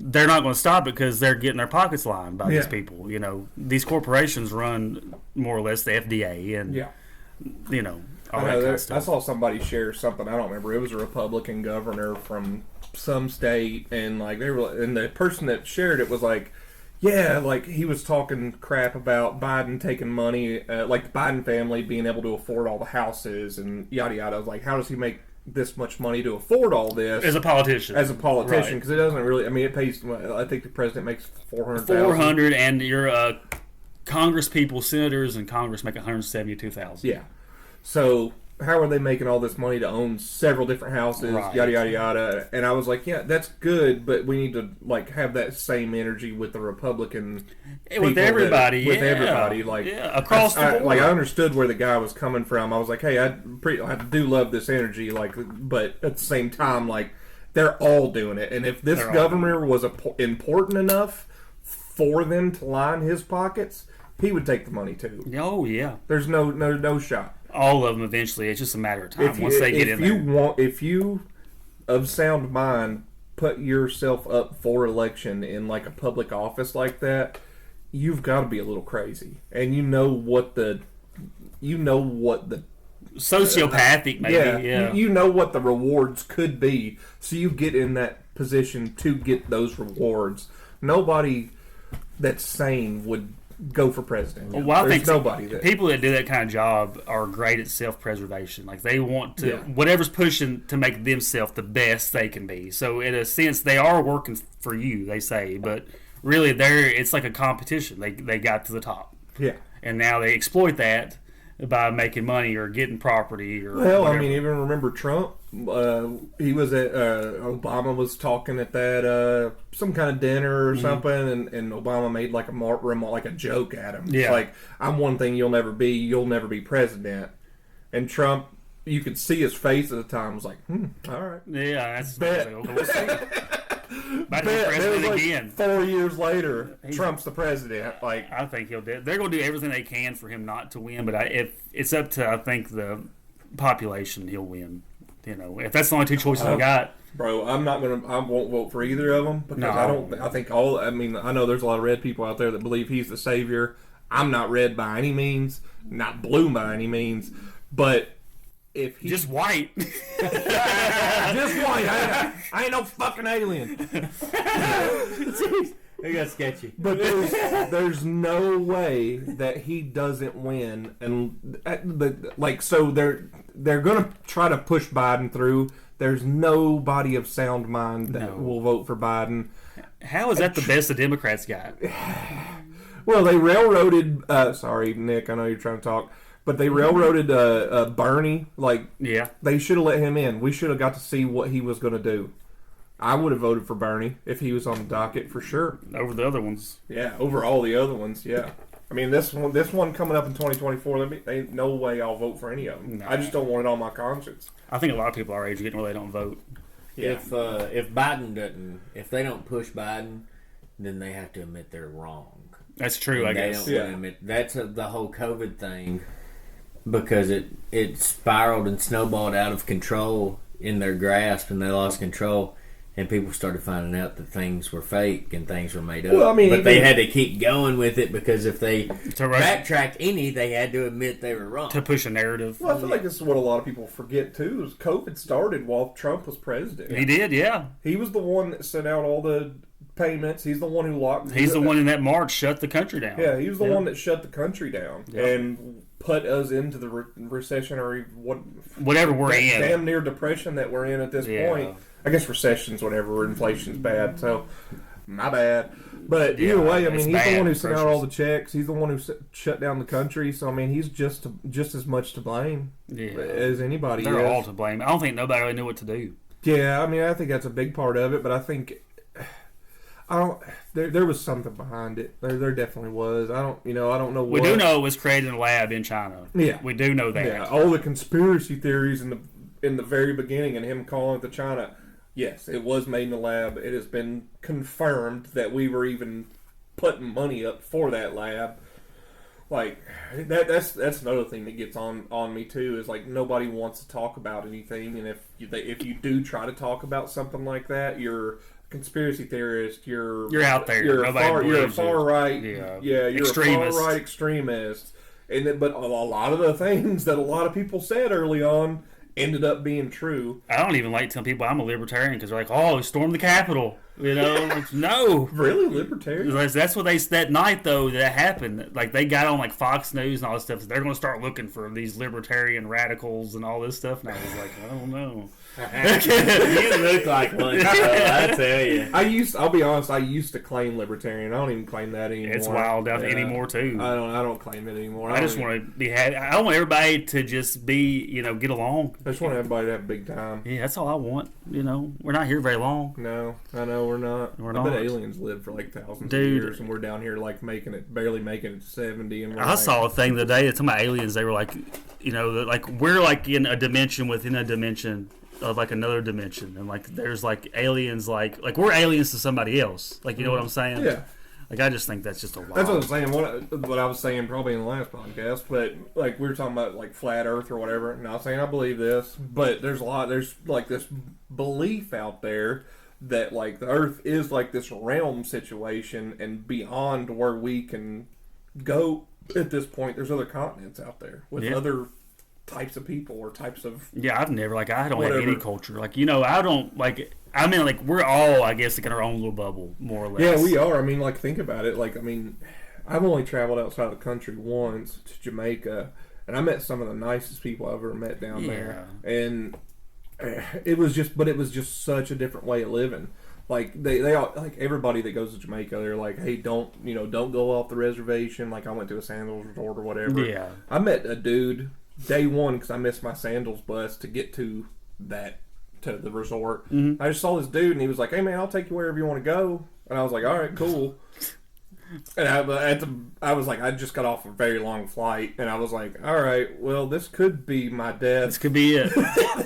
B: they're not going to stop it because they're getting their pockets lined by these people. These corporations run more or less the FDA and, all that kind of stuff.
D: I saw somebody share something. I don't remember. It was a Republican governor from some state, and and the person that shared it was he was talking crap about Biden taking money, the Biden family being able to afford all the houses and yada yada. I was like, how does he make this much money to afford all this
B: as a politician?
D: Because it doesn't really. I mean, it pays. I think the president makes
B: $400,000, and your Congress people, senators, and Congress make $172,000.
D: Yeah. So how are they making all this money to own several different houses? Right. Yada yada yada. And I was like, yeah, that's good, but we need to have that same energy with the Republican
B: with everybody.
D: Across the board. I understood where the guy was coming from. I was like, hey, I do love this energy, but at the same time, they're all doing it. And if this governor was important enough for them to line his pockets, he would take the money too.
B: Oh yeah.
D: There's no shot.
B: All of them eventually. It's just a matter of time once they get in there.
D: If you, of sound mind, put yourself up for election in a public office like that, you've got to be a little crazy, and you know what the
B: sociopathic maybe. Yeah.
D: You know what the rewards could be, so you get in that position to get those rewards. Nobody that's sane would go for president.
B: Well, I think people that do that kind of job are great at self-preservation. They want to whatever's pushing to make themselves the best they can be. So in a sense, they are working for you, they say, but really, it's like a competition. They got to the top, and now they exploit that by making money or getting property or whatever.
D: I mean, even remember Trump? He was at Obama was talking at that some kind of dinner or something, and Obama made a joke at him. Yeah. It's I'm one thing you'll never be president. And Trump, you could see his face at the time, was like, all right.
B: Yeah, that's
D: About to be president again. 4 years later, Trump's the president.
B: I think he'll do. They're going to do everything they can for him not to win. But if it's up to, I think, the population, he'll win. If that's the only two choices I got.
D: Bro, I won't vote for either of them because I know there's a lot of red people out there that believe he's the savior. I'm not red by any means, not blue by any means, but if he's
B: just white.
D: Just white. I ain't no fucking alien.
C: Jeez. They got sketchy.
D: But there's no way that he doesn't win, and so they're gonna try to push Biden through There's nobody of sound mind that will vote for Biden.
B: How is that the best the Democrats got?
D: Well, they railroaded. Sorry, Nick. I know you're trying to talk, but they railroaded Bernie. Like,
B: Yeah.
D: they should have let him in. We should have got to see what he was going to do. I would have voted for Bernie if he was on the docket for sure.
B: Over the other ones.
D: Yeah, over all the other ones. Yeah. I mean, this one coming up in 2024, ain't no way I'll vote for any of them.
B: No.
D: I just don't want it on my conscience.
B: I think a lot of people our age are getting where they don't vote.
D: Yeah.
C: If Biden doesn't, if they don't push Biden, then they have to admit they're wrong.
B: That's true, I
C: They
B: guess.
C: don't want to admit that's the whole COVID thing, because it spiraled and snowballed out of control in their grasp, and they lost control. And people started finding out that things were fake and things were made up.
D: Well, I mean,
C: but they had to keep going with it, because if they
B: right.
C: backtracked any, they had to admit they were wrong.
B: To push a narrative.
D: Well, I feel like this is what a lot of people forget too. Is COVID started while Trump was president.
B: He did, yeah.
D: He was the one that sent out all the payments. He's the one who locked.
B: He's the one in that March shut the country down.
D: Yeah, he was the one that shut the country down and put us into the recessionary
B: whatever we're in.
D: Damn near depression that we're in at this point. I guess recession's whatever. Inflation's bad, so my bad. But either way, I mean, he's the one who sent out all the checks. He's the one who shut down the country. So I mean, he's just as much to blame as anybody.
B: They're all to blame. I don't think nobody really knew what to do.
D: Yeah, I mean, I think that's a big part of it. But I think there was something behind it. There definitely was. I don't know.
B: We do know it was created in a lab in China.
D: Yeah,
B: we do know that.
D: Yeah, all the conspiracy theories in the very beginning, and him calling it the China. Yes, it was made in the lab. It has been confirmed that we were even putting money up for that lab. Like that's another thing that gets on me too. Is like nobody wants to talk about anything, and if you do try to talk about something like that, you're a conspiracy theorist. You're out there. You're a far right. You're
B: extremist.
D: a far right extremist. But a lot of the things that a lot of people said early on ended up being true.
B: I don't even like telling people I'm a libertarian because they're like, "Oh, storm the Capitol." You know, like, no,
D: really libertarian.
B: That's what that night though that happened. Like they got on like Fox News and all this stuff. They're going to start looking for these libertarian radicals and all this stuff. And I was like, I don't know.
C: You look like one. I tell you.
D: I'll be honest. I used to claim libertarian. I don't even claim that anymore.
B: It's wild out anymore too.
D: I don't claim it anymore.
B: I just want to be happy. I want everybody to just be, get along.
D: I just want everybody to have a big time.
B: Yeah, that's all I want. We're not here very long.
D: No, I know we're not. I bet aliens live for like thousands of years, and we're down here like barely making it to 70. And I
B: saw a thing the day that some aliens. They were like, we're like in a dimension within a dimension of like another dimension, and like there's like aliens like we're aliens to somebody else. Like, you know what I'm saying?
D: Yeah.
B: Like, I just think that's just a lot.
D: That's what I'm saying. What I was saying probably in the last podcast, but like we were talking about like flat Earth or whatever. Not saying I believe this, but there's like this belief out there that like the Earth is like this realm situation, and beyond where we can go at this point, there's other continents out there with other types of people or types of
B: I've never I don't have any culture. Like, I don't like. I mean, like, we're all, I guess, like in our own little bubble, more or less.
D: Yeah, we are. I mean, like, think about it. Like, I mean, I've only traveled outside the country once to Jamaica, and I met some of the nicest people I've ever met down there. And it was just such a different way of living. Like, they all, like, everybody that goes to Jamaica, they're like, hey, don't go off the reservation. Like, I went to a sandals resort or whatever.
B: Yeah.
D: I met a dude day one because I missed my sandals bus to get to the resort. I just saw this dude, and he was like, hey man, I'll take you wherever you want to go. And I was like, all right, cool. And I was like, I just got off a very long flight, and I was like, all right, well, this could be my death.
B: This could be it.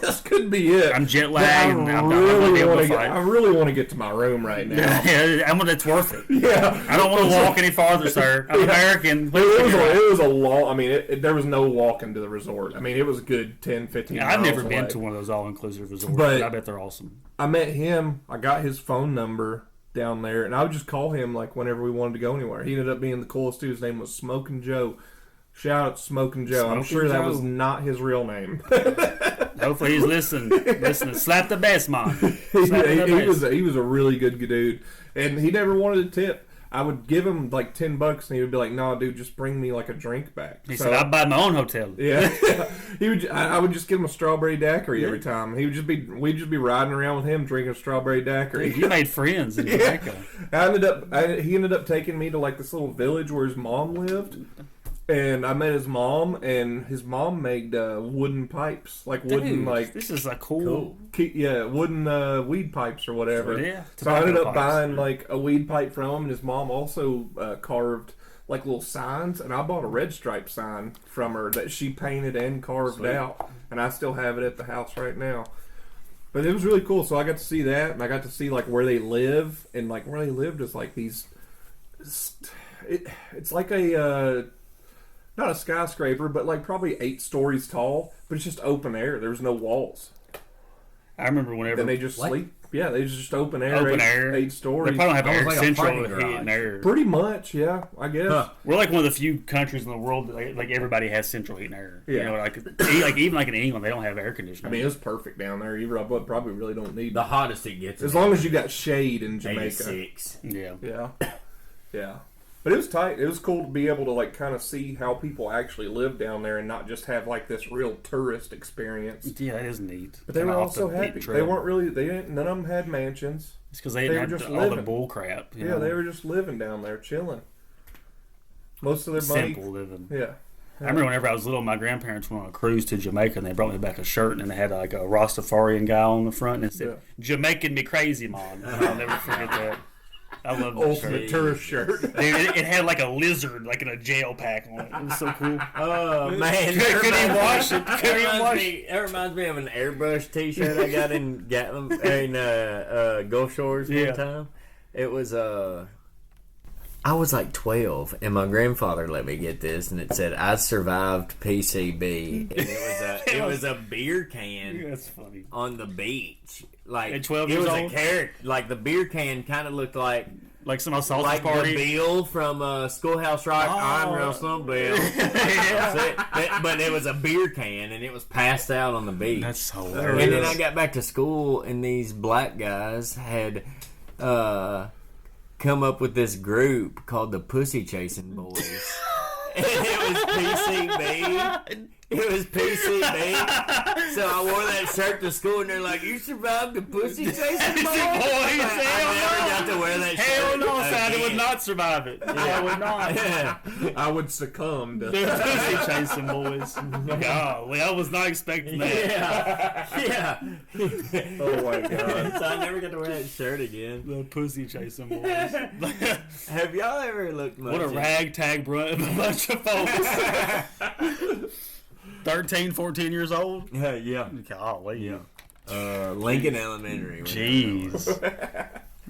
D: This could be it.
B: I'm jet lagged.
D: I really want to get to my room right now.
B: It's worth it.
D: Yeah.
B: I don't want to walk any farther, sir. I'm American.
D: It was a long. I mean, there was no walking to the resort. I mean, it was a good 10, 15 miles
B: I've never
D: away.
B: been to one of those all-inclusive resorts, but I bet they're awesome.
D: I met him. I got his phone number down there, and I would just call him like whenever we wanted to go anywhere. He ended up being the coolest dude. His name was Smokin' Joe. Shout out to Smokin' Joe. I'm sure that was not his real name.
B: Hopefully he's listening. Slap the best, man.
D: He was a really good dude, and he never wanted a tip. I would give him like $10, and he would be like, "No, dude, just bring me like a drink back."
B: He said, "I'll buy my own hotel."
D: Yeah, I would just give him a strawberry daiquiri every time. We'd just be riding around with him drinking a strawberry daiquiri.
B: You made friends in Jamaica.
D: He ended up taking me to like this little village where his mom lived. And I met his mom, and his mom made wooden pipes, like wooden,
B: Dude,
D: like
B: this is a cool.
D: wooden weed pipes or whatever.
B: Yeah,
D: so I ended up
B: pipes.
D: buying like a weed pipe from him, and his mom also carved like little signs, and I bought a red stripe sign from her that she painted and carved out, and I still have it at the house right now. But it was really cool. So I got to see that, and I got to see like where they live, and like where they lived is like these. It's like a. Not a skyscraper, but like probably 8 stories tall. But it's just open air. There's no walls.
B: I remember whenever.
D: And they just sleep. Yeah, they just open air.
B: Open
D: 8,
B: air.
D: 8 stories.
B: They probably don't have air
C: like a
B: central
C: parking
B: heat and
C: garage.
B: air.
D: Pretty much, yeah. I guess.
C: Huh.
B: We're like one of the few countries in the world that like everybody has central heat and air.
D: Yeah.
B: You know, like even like in England, they don't have air conditioning.
D: I mean, it was perfect down there. You probably really don't need
C: The hottest it gets.
D: as long as you got shade in Jamaica.
C: 86.
B: yeah.
D: Yeah, yeah. But it was tight. It was cool to be able to like kind of see how people actually live down there and not just have like this real tourist experience.
B: Yeah, it is neat.
D: But they
B: Kinda
D: were
B: off the
D: also
B: beaten
D: happy.
B: trail.
D: They weren't really. None of them had mansions.
B: It's because they
D: they
B: didn't
D: were
B: have
D: just
B: all the
D: living.
B: bull crap. You
D: Yeah,
B: know?
D: they were just living down there, chilling. Most of their money.
B: Simple living.
D: Yeah.
B: I remember whenever I was little, my grandparents went on a cruise to Jamaica, and they brought me back a shirt, and it had like a Rastafarian guy on the front, and it said, "Jamaican me crazy, man." I'll never forget that. I love that
D: Ultimate
B: shirt.
D: tourist shirt.
B: Dude, it had like a lizard, like in a jail pack on it. It was so cool.
C: Oh man,
B: Couldn't even wash it. Couldn't even wash it.
C: That reminds me of an airbrush T-shirt I got in Gatlin in Gulf Shores one time. It was I was like 12, and my grandfather let me get this, and it said, "I survived PCB." And it was a beer can
B: That's funny.
C: on the beach. Like
B: At 12
C: it
B: years
C: was
B: old?
C: a character. Like the beer can kind of looked like
B: Like some sausage
C: the
B: party.
C: Bill from Schoolhouse Rock. I'm real some Bill. But it was a beer can, and it was passed out on the beach.
B: That's
C: And
B: hilarious.
C: then I got back to school, and these black guys had come up with this group called the Pussy Chasing Boys. And it was PCB. It was PCB. So I wore that shirt to school, and they're like, "You survived the Pussy Chasing Boys?" I never got to wear that shirt.
B: Hell no, son. It would
C: again.
B: not survive it. I would not.
C: Yeah.
D: I would succumb to.
B: Pussy chasing boys. Golly, I was not expecting that.
C: Yeah.
D: Oh my god.
C: So I never got to wear that shirt again.
B: The pussy chasing boys.
C: Have y'all ever looked much
B: What a
C: at-
B: ragtag bunch of folks. 13, 14 years old?
C: Yeah.
B: Golly.
C: Lincoln Elementary.
B: Jeez.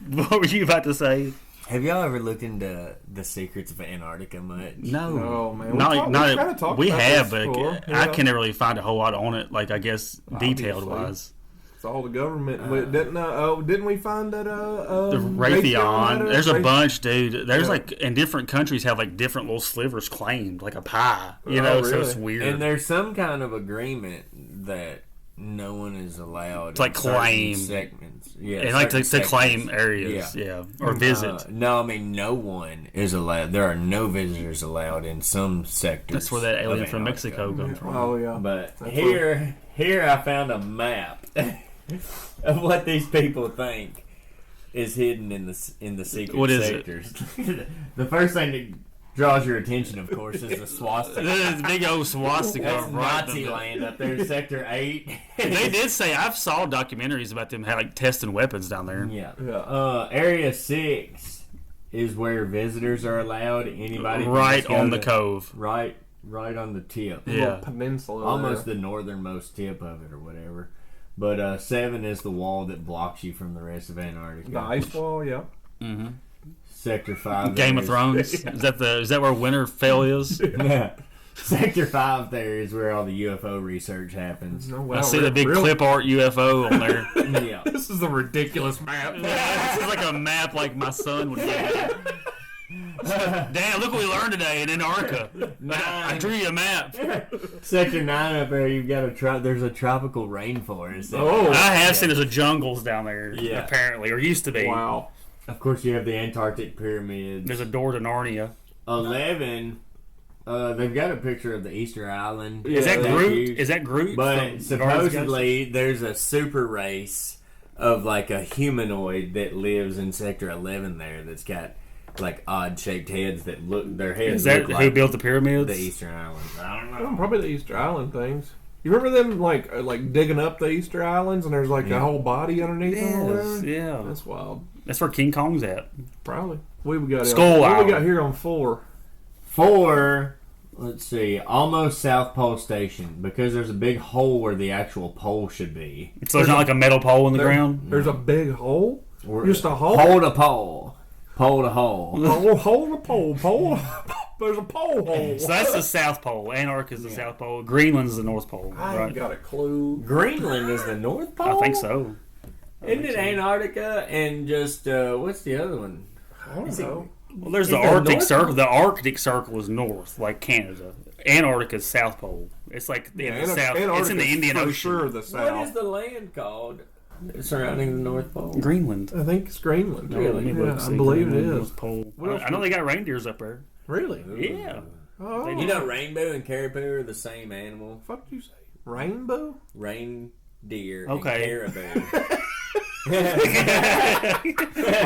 B: What were you about to say?
C: Have y'all ever looked into the secrets of Antarctica much?
D: No, man.
B: We have, but
D: before.
B: I can't really find a whole lot on it. Like I guess detailed
D: Obviously.
B: wise,
D: It's all the government. Didn't we find that?
B: the
D: Raytheon
B: Raytheon.
D: had
B: There's a
D: Ray-
B: bunch, dude. There's
D: Yeah.
B: like, and different countries have like different little slivers claimed, like a pie. You
D: Oh,
B: know, so
D: really?
B: it's weird.
C: And there's some kind of agreement that no one is allowed
B: like
C: in certain
B: claim.
C: segments. Yeah,
B: and like to
C: certain
B: claim
C: segments.
B: areas, yeah, or visit.
C: No, I mean no one is allowed. There are no visitors allowed in some sectors.
B: That's where that
C: of
B: alien from
C: Antarctica.
B: Mexico comes from.
D: Oh yeah.
C: But
D: That's
C: here I found a map of what these people think is hidden in the secret
B: What is it?
C: sectors. The first thing that draws your attention, of course, is the swastika.
B: This big old swastika.
C: That's
B: right
C: Nazi
B: in the-
C: land up there, Sector 8.
B: They did say, I've saw documentaries about them like testing weapons down there.
C: Yeah. Area 6 is where visitors are allowed. Anybody can
B: Right
C: just go
B: on the
C: to-
B: cove.
C: Right on the tip.
B: Yeah.
D: Little peninsula.
C: Almost
D: there.
C: the northernmost tip of it or whatever. But 7 is the wall that blocks you from the rest of Antarctica.
D: The ice wall. Yeah.
C: Sector 5.
B: Game of Thrones. Is that where Winterfell is?
C: Yeah. Sector 5 there is where all the UFO research happens.
D: Oh, wow,
B: I see the big
D: really?
B: clip art UFO on there.
C: Yeah.
D: This is a ridiculous map.
B: This is like a map like my son would get. Dad, look what we learned today in Antarctica. I drew you a map.
C: Sector 9 up there, you've got there's a tropical rainforest.
D: Oh.
B: I have seen there's a jungles down there,
C: Yeah.
B: apparently, or used to be.
D: Wow.
C: Of course, you have the Antarctic pyramids.
B: There's a door to Narnia.
C: 11. They've got a picture of the Easter Island.
B: Is that
C: That's
B: Groot?
C: huge.
B: Is that Groot?
C: But
B: from Guardians of the Galaxy?
C: supposedly, there's a super race of like a humanoid that lives in Sector 11 there that's got like odd shaped heads that look. Their heads
B: Is that
C: look
B: who
C: like
B: built the pyramids?
C: the Eastern Islands. I don't know.
D: Well, probably the Easter Island things. You remember them like digging up the Easter Islands and there's like a whole body underneath them? Or whatever?
B: Yeah.
D: That's wild.
B: That's where King Kong's at.
D: Probably. What we got?
B: Skull
D: What we
B: Island.
D: got here on 4?
C: 4. Let's see. Almost South Pole Station because there's a big hole where the actual pole should be.
B: So there's not like a metal pole in the ground?
D: There's a big hole. Just a hole.
C: Pole to pole. Pole to hole.
D: Hole to pole. There's a pole hole.
B: So that's the South Pole. Antarctica is the South Pole. Greenland's the North Pole.
D: I
B: Right.
D: ain't got a clue.
C: Greenland is the North Pole?
B: I think so.
C: Isn't it Antarctica and just, what's the other one?
D: I don't know.
B: Well, there's
C: Is
B: the
C: the
B: Arctic
C: North
B: Circle.
C: Pole?
B: The Arctic Circle is north, like Canada. Antarctica's South Pole. It's like in the South. It's in the Indian
D: for
B: Ocean.
D: Sure, the
C: What is
D: South.
C: the land called surrounding the North Pole?
B: Greenland.
D: I think it's Greenland.
B: Yeah, let me look,
D: Yeah,
B: see.
D: I believe it
B: Greenland,
D: is.
B: North Pole.
D: What else
B: I know they got reindeers up there.
D: Really?
B: Yeah.
D: Oh,
C: You know rainbow and caribou are the same animal?
D: fuck did you say? Rainbow?
C: Reindeer
B: Okay.
C: and caribou.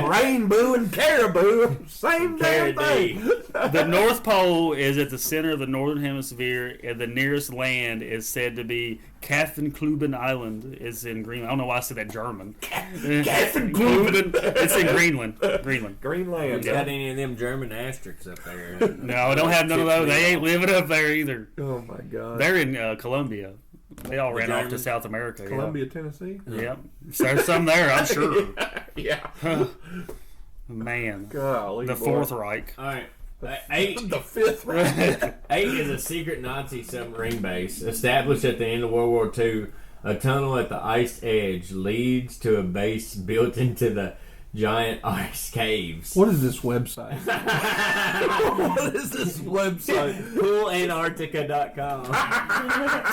D: Rainbow and caribou, same damn thing.
B: The North Pole is at the center of the northern hemisphere, and the nearest land is said to be Kaffenkluben Island. It's in Greenland. I don't know why I said that German. Kaffenkluben. It's in Greenland. Greenland.
D: Greenland.
C: Got any of them German asterisks up there?
B: No, I don't have none of those. They ain't living up there either.
D: Oh my God.
B: They're in Colombia. They all ran off to
C: Germans?
B: South America. yeah.
D: Columbia, Tennessee.
B: Yeah. So there's some there, I'm sure.
D: Yeah.
B: Man.
D: Golly,
B: The
D: boy.
B: Fourth Reich.
C: All right. 8.
D: The fifth round.
C: 8 is a secret Nazi submarine base established at the end of World War II. A tunnel at the ice edge leads to a base built into the giant ice caves.
D: What is this website? What is this website?
C: CoolAntarctica.com.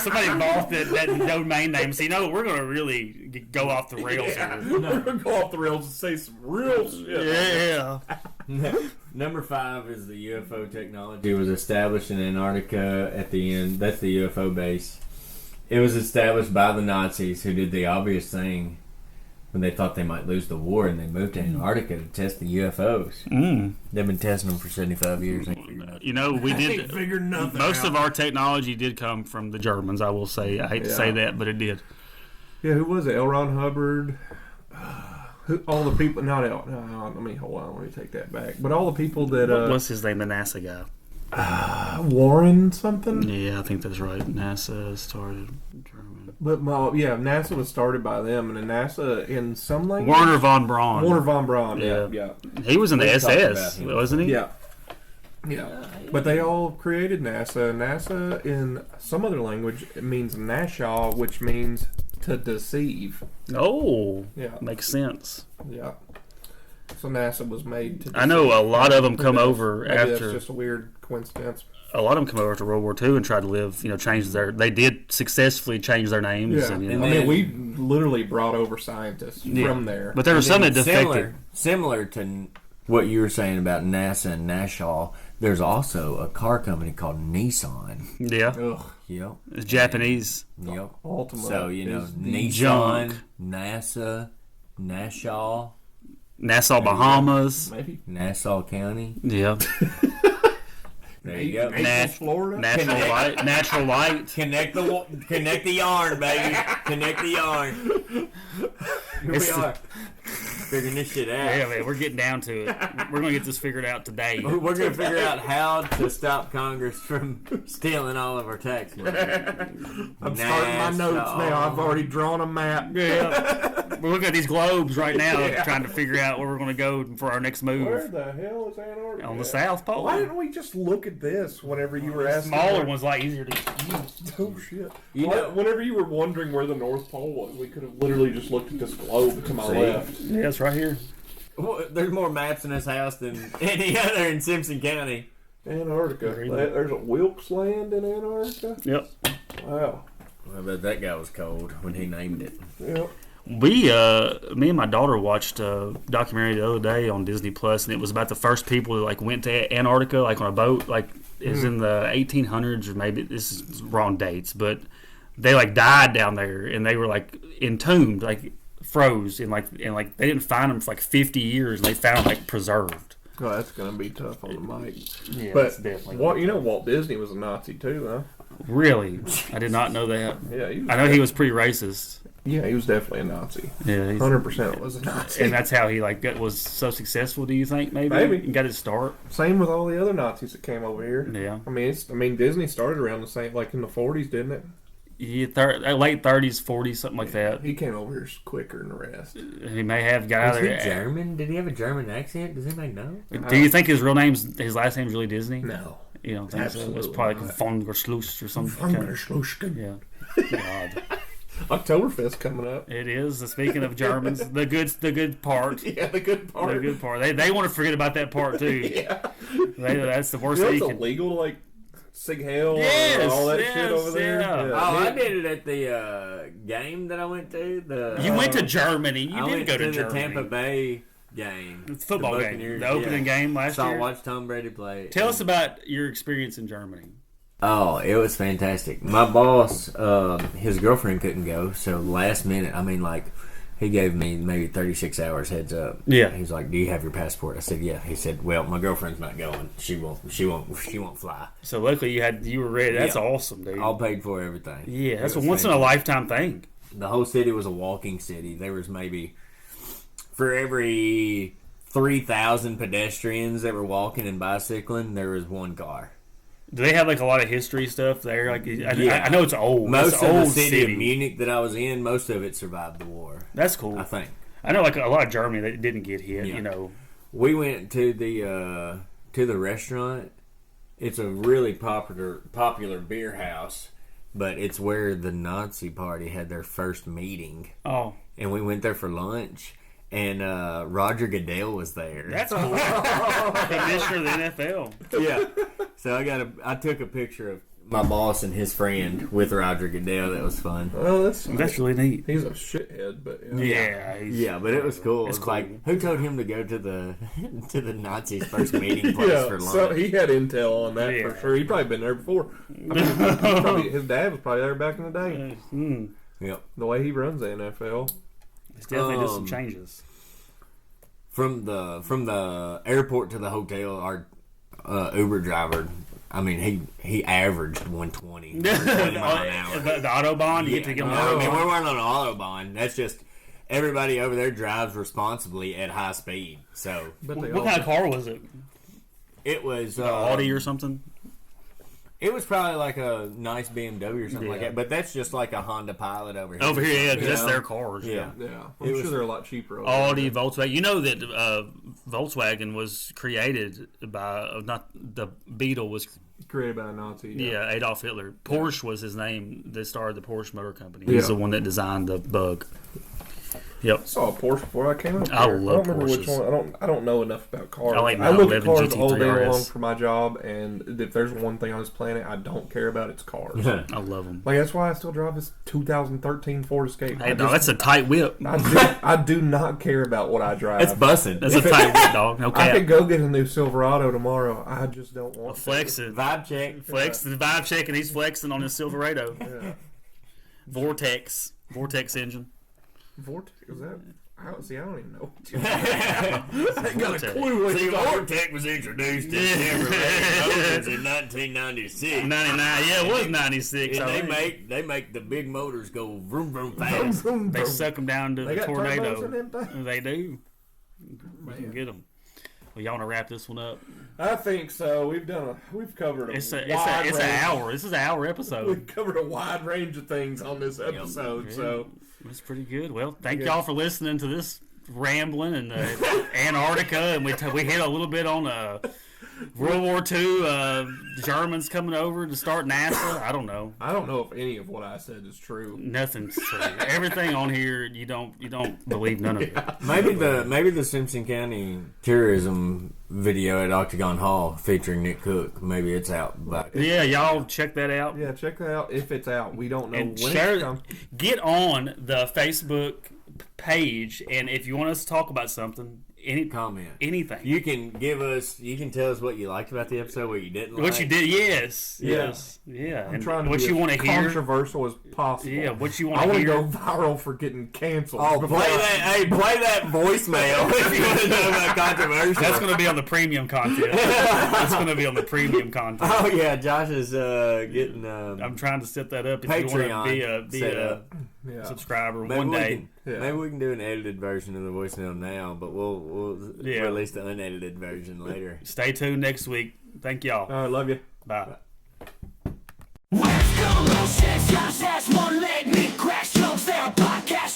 B: Somebody bought that domain name. So, we're going to really go off the rails here.
D: We're gonna go off the rails and say some real shit.
B: Yeah.
C: Number 5 is the UFO technology. It was established in Antarctica at the end. That's the UFO base. It was established by the Nazis who did the obvious thing when they thought they might lose the war and they moved to Antarctica to test the UFOs. They've been testing them for 75 years.
B: We did.
D: Figured nothing
B: Most
D: out.
B: of our technology did come from the Germans, I will say. I hate to say that, but it did.
D: Yeah, who was it? L. Ron Hubbard. All the people. Not L. Let me hold on. Let me take that back. But all the people that.
B: What's his name? The NASA guy.
D: Warren something.
B: Yeah, I think that's right. NASA started German.
D: But NASA was started by them, and then NASA in some language.
B: Werner von Braun.
D: Werner von Braun.
B: Yeah.
D: Yeah.
B: He was in the
C: We talked about
B: SS,
C: him.
B: wasn't he?
D: Yeah. Yeah. But they all created NASA. NASA in some other language it means Nassau, which means to deceive.
B: Oh,
D: Yeah.
B: makes sense.
D: Yeah. So NASA was made to deceive.
B: I know a lot of them come over
D: Maybe that's
B: after.
D: just a weird coincidence.
B: A lot of them come over after World War II and try to live. Change their. They did successfully change their names.
D: Yeah.
B: And,
C: And
D: I
C: then-
D: mean, we literally brought over scientists from there.
B: but there were some that defected.
C: Similar to what you were saying about NASA and Nassau, there's also a car company called Nissan.
B: Yeah,
D: Ugh.
C: Yep.
B: it's Japanese.
C: Yep.
D: Ultimately.
C: So,
D: is the
C: Nissan,
B: junk.
C: NASA, Nassau,
B: Nassau, Bahamas.
D: Maybe.
C: Nassau County.
B: Yeah,
C: There you go.
D: Naples, Florida.
B: natural light. Natural light.
C: Connect the yarn, baby. Connect the yarn. Here we
B: It's-
C: are. Figuring this shit out.
B: Yeah, man, we're getting down to it. We're gonna get this figured out today.
C: We're going to figure out how to stop Congress from stealing all of our tax money.
D: I'm starting my notes now. I've already drawn a map.
B: Yeah, we're looking at these globes right now, trying to figure out where we're gonna go for our next
D: Where
B: move
D: the hell is Antarctica?
B: on the South Pole.
D: Why didn't we just look at this whenever you were asking?
B: Smaller one's like easier to use.
D: Oh shit!
C: You know-
D: Whenever you were wondering where the North Pole was, we could have literally just looked at this globe to my
C: See?
D: left.
B: Yeah, it's right here.
C: Well, there's more maps in this house than any other in Simpson County.
D: Antarctica.
B: Greenland.
D: There's a Wilkes Land in Antarctica.
B: Yep.
D: Wow.
C: I bet that guy was cold when he named it.
D: Yep.
B: Me and my daughter watched a documentary the other day on Disney Plus, and it was about the first people that went to Antarctica on a boat. It was in the 1800s, or maybe this is wrong dates, but they died down there, and they were entombed, froze, and they didn't find them for 50 years, and they found them preserved.
D: Oh, that's gonna be tough on the mic.
B: Yeah,
D: but
B: definitely.
D: Walt Disney was a Nazi too, huh?
B: Really, I did not know that.
D: Yeah,
B: I know he was pretty racist.
D: Yeah, he was definitely a Nazi.
B: Yeah,
D: 100% was a Nazi.
B: And that's how he was so successful. Do you think maybe?
D: Maybe.
B: And got his start.
D: Same with all the other Nazis that came over here.
B: Yeah.
D: I mean, Disney started around the same, in the 40s, didn't it?
B: Yeah, late 30s, 40s, something like that.
D: He came over here quicker than the rest.
B: He may have got out
C: Was
B: there.
C: he German? Did he have a German accent? Does anybody know?
B: Do you think his last name's really Disney?
D: No.
B: You don't think
D: Absolutely
B: so? It's probably
D: not.
B: von der Schluss or something.
D: Von der Schlussken.
B: Yeah. God.
D: Oktoberfest coming up.
B: It is. Speaking of Germans, the good part.
D: Yeah, the good part.
B: The good part. They want to forget about that part too.
D: Yeah.
B: That's the worst
D: You know
B: thing.
D: it's illegal to Sig Heil
B: Yes,
D: and all that shit over there.
B: yeah.
C: Oh, I did it at the game that I went to.
B: You went to Germany. You
C: I
B: didn't
C: went
B: go to
C: the
B: Germany.
C: Tampa Bay game.
B: It's a football
C: The
B: game.
C: Buccaneers,
B: The opening game last year.
C: Watched Tom Brady play.
B: Tell us about your experience in Germany.
C: Oh, it was fantastic. My boss, his girlfriend couldn't go, so last minute, he gave me maybe 36 hours heads up.
B: Yeah.
C: He's like, "Do you have your passport?" I said, "Yeah." He said, "Well, my girlfriend's not going. She won't fly."
B: So luckily you were ready. That's
C: Yeah.
B: awesome, dude.
C: All paid for everything.
B: Yeah, that's
C: It
B: a
C: was
B: once in a
C: fantastic.
B: lifetime thing.
C: The whole city was a walking city. There was maybe for every 3,000 pedestrians that were walking and bicycling, there was one car.
B: Do they have a lot of history stuff there?
C: Yeah.
B: I know it's old.
C: Most
B: it's
C: of
B: old
C: the city of Munich that I was in, most of it survived the war.
B: That's cool.
C: I think.
B: I know a lot of Germany that didn't get hit.
C: Yeah.
B: You know.
C: We went to the restaurant. It's a really popular beer house, but it's where the Nazi Party had their first meeting.
B: Oh,
C: And we went there for lunch, and Roger Goodell was there.
B: that's cool. Commissioner of the NFL.
C: Yeah. So I took a picture of my boss and his friend with Roger Goodell. That was fun.
D: Well,
B: That's really neat.
D: he's a shithead, but
B: Yeah.
C: Yeah, but it was cool.
B: It's
C: It's
B: cool.
C: like, who told him to go to the Nazis' first meeting place
D: Yeah,
C: for lunch?
D: so he had intel on that
B: Yeah.
D: for sure. He'd probably been there before. His dad was probably there back in the day.
C: Yep.
D: The way he runs the NFL.
B: It's definitely just some changes.
C: From the airport to the hotel, our Uber driver, he averaged 120 120 mile an hour.
B: The Autobahn, you get to get on the
C: No, we
B: Autobahn.
C: weren't on an autobahn. That's just everybody over there drives responsibly at high speed. So
D: But they
B: What kind of car was it?
C: it was
B: Audi or something?
C: It was probably like a nice BMW or something like
B: Yeah.
C: that. But that's just like a Honda Pilot over here.
B: Over here, yeah,
C: You
B: because that's
C: know?
B: their cars.
C: Yeah.
D: Yeah, I'm
C: It
D: sure
C: was-
D: they're a lot cheaper. over
B: Audi,
D: there.
B: Volkswagen. You know that Volkswagen was created by not the Beetle was
D: Created by a Nazi.
B: yeah Adolf Hitler. Porsche was his name that started the Porsche Motor Company. He's
D: Yeah.
B: the one that designed the Bug. Yep.
D: I saw a Porsche before I came up here.
B: I
D: I
B: love
D: don't remember which
B: Porsches.
D: one. I don't know enough about cars.
B: I like
D: I look at
B: 911
D: cars all day
B: GT3
D: long
B: RS.
D: for my job, and if there's one thing on this planet I don't care about, it's cars.
B: I love them.
D: Like that's why I still drive this 2013 Ford Escape.
B: Hey, dog, that's a tight whip.
D: I do not care about what I drive.
C: It's bussing.
B: That's a tight whip, dog. No
D: I could
B: cap.
D: go get a new Silverado tomorrow. I just don't want to.
B: Flexing.
C: Vibe check.
B: The vibe check, and he's flexing on his Silverado.
D: Yeah.
B: Vortex engine.
D: Vortex, is that? I don't even know.
B: I got
D: a clue what
C: See,
D: you're talking.
C: Vortex was introduced in Chevrolet Motors in 1996.
B: 99. Yeah, it was 96.
C: And
B: I
C: they
B: think.
C: make the big motors go vroom vroom fast.
B: They suck them down to
D: They
B: the
D: got
B: tornado.
D: turbos in them things?
B: They do. You can get them. Well, y'all want to wrap this one up?
D: I think so. We've covered
B: It's
D: wide
B: an
D: range.
B: hour. This is an hour episode.
D: We've covered a wide range of things on this episode. So
B: That's pretty good. Well, thank y'all for listening to this rambling and Antarctica, and we hit a little bit on World War II, Germans coming over to start NASA. I don't know.
D: I don't know if any of what I said is true.
B: Nothing's true. Everything on here, you don't believe none of it.
C: Maybe the Simpson County tourism video at Octagon Hall featuring Nick Cook. Maybe it's out back.
B: Yeah, y'all check that out.
D: Yeah, check that out if it's out. We don't know
B: And
D: when
B: share,
D: it's coming.
B: get on the Facebook page, and if you want us to talk about something, any
C: comment,
B: anything,
C: you can tell us what you liked about the episode, what you didn't like.
B: What you did, yes, yeah.
D: I'm trying to
B: what
D: be
B: you want to hear,
D: controversial as possible.
B: Yeah, what you want to
D: hear.
B: hear.
D: I want to go viral for getting canceled.
C: Oh, play that voicemail if you want to know about controversial.
B: That's going to be on the premium content. That's going to be on the premium content.
C: Oh yeah, Josh is getting.
B: I'm trying to set that up. If
C: Patreon
B: you want to be a subscriber one day.
C: Maybe we can do an edited version of the voicemail now, but we'll release the unedited version later.
B: Stay tuned next week. Thank y'all.
D: I love you.
B: Bye.
E: West Coast, Josh has one leg, me crash jokes, they're a podcast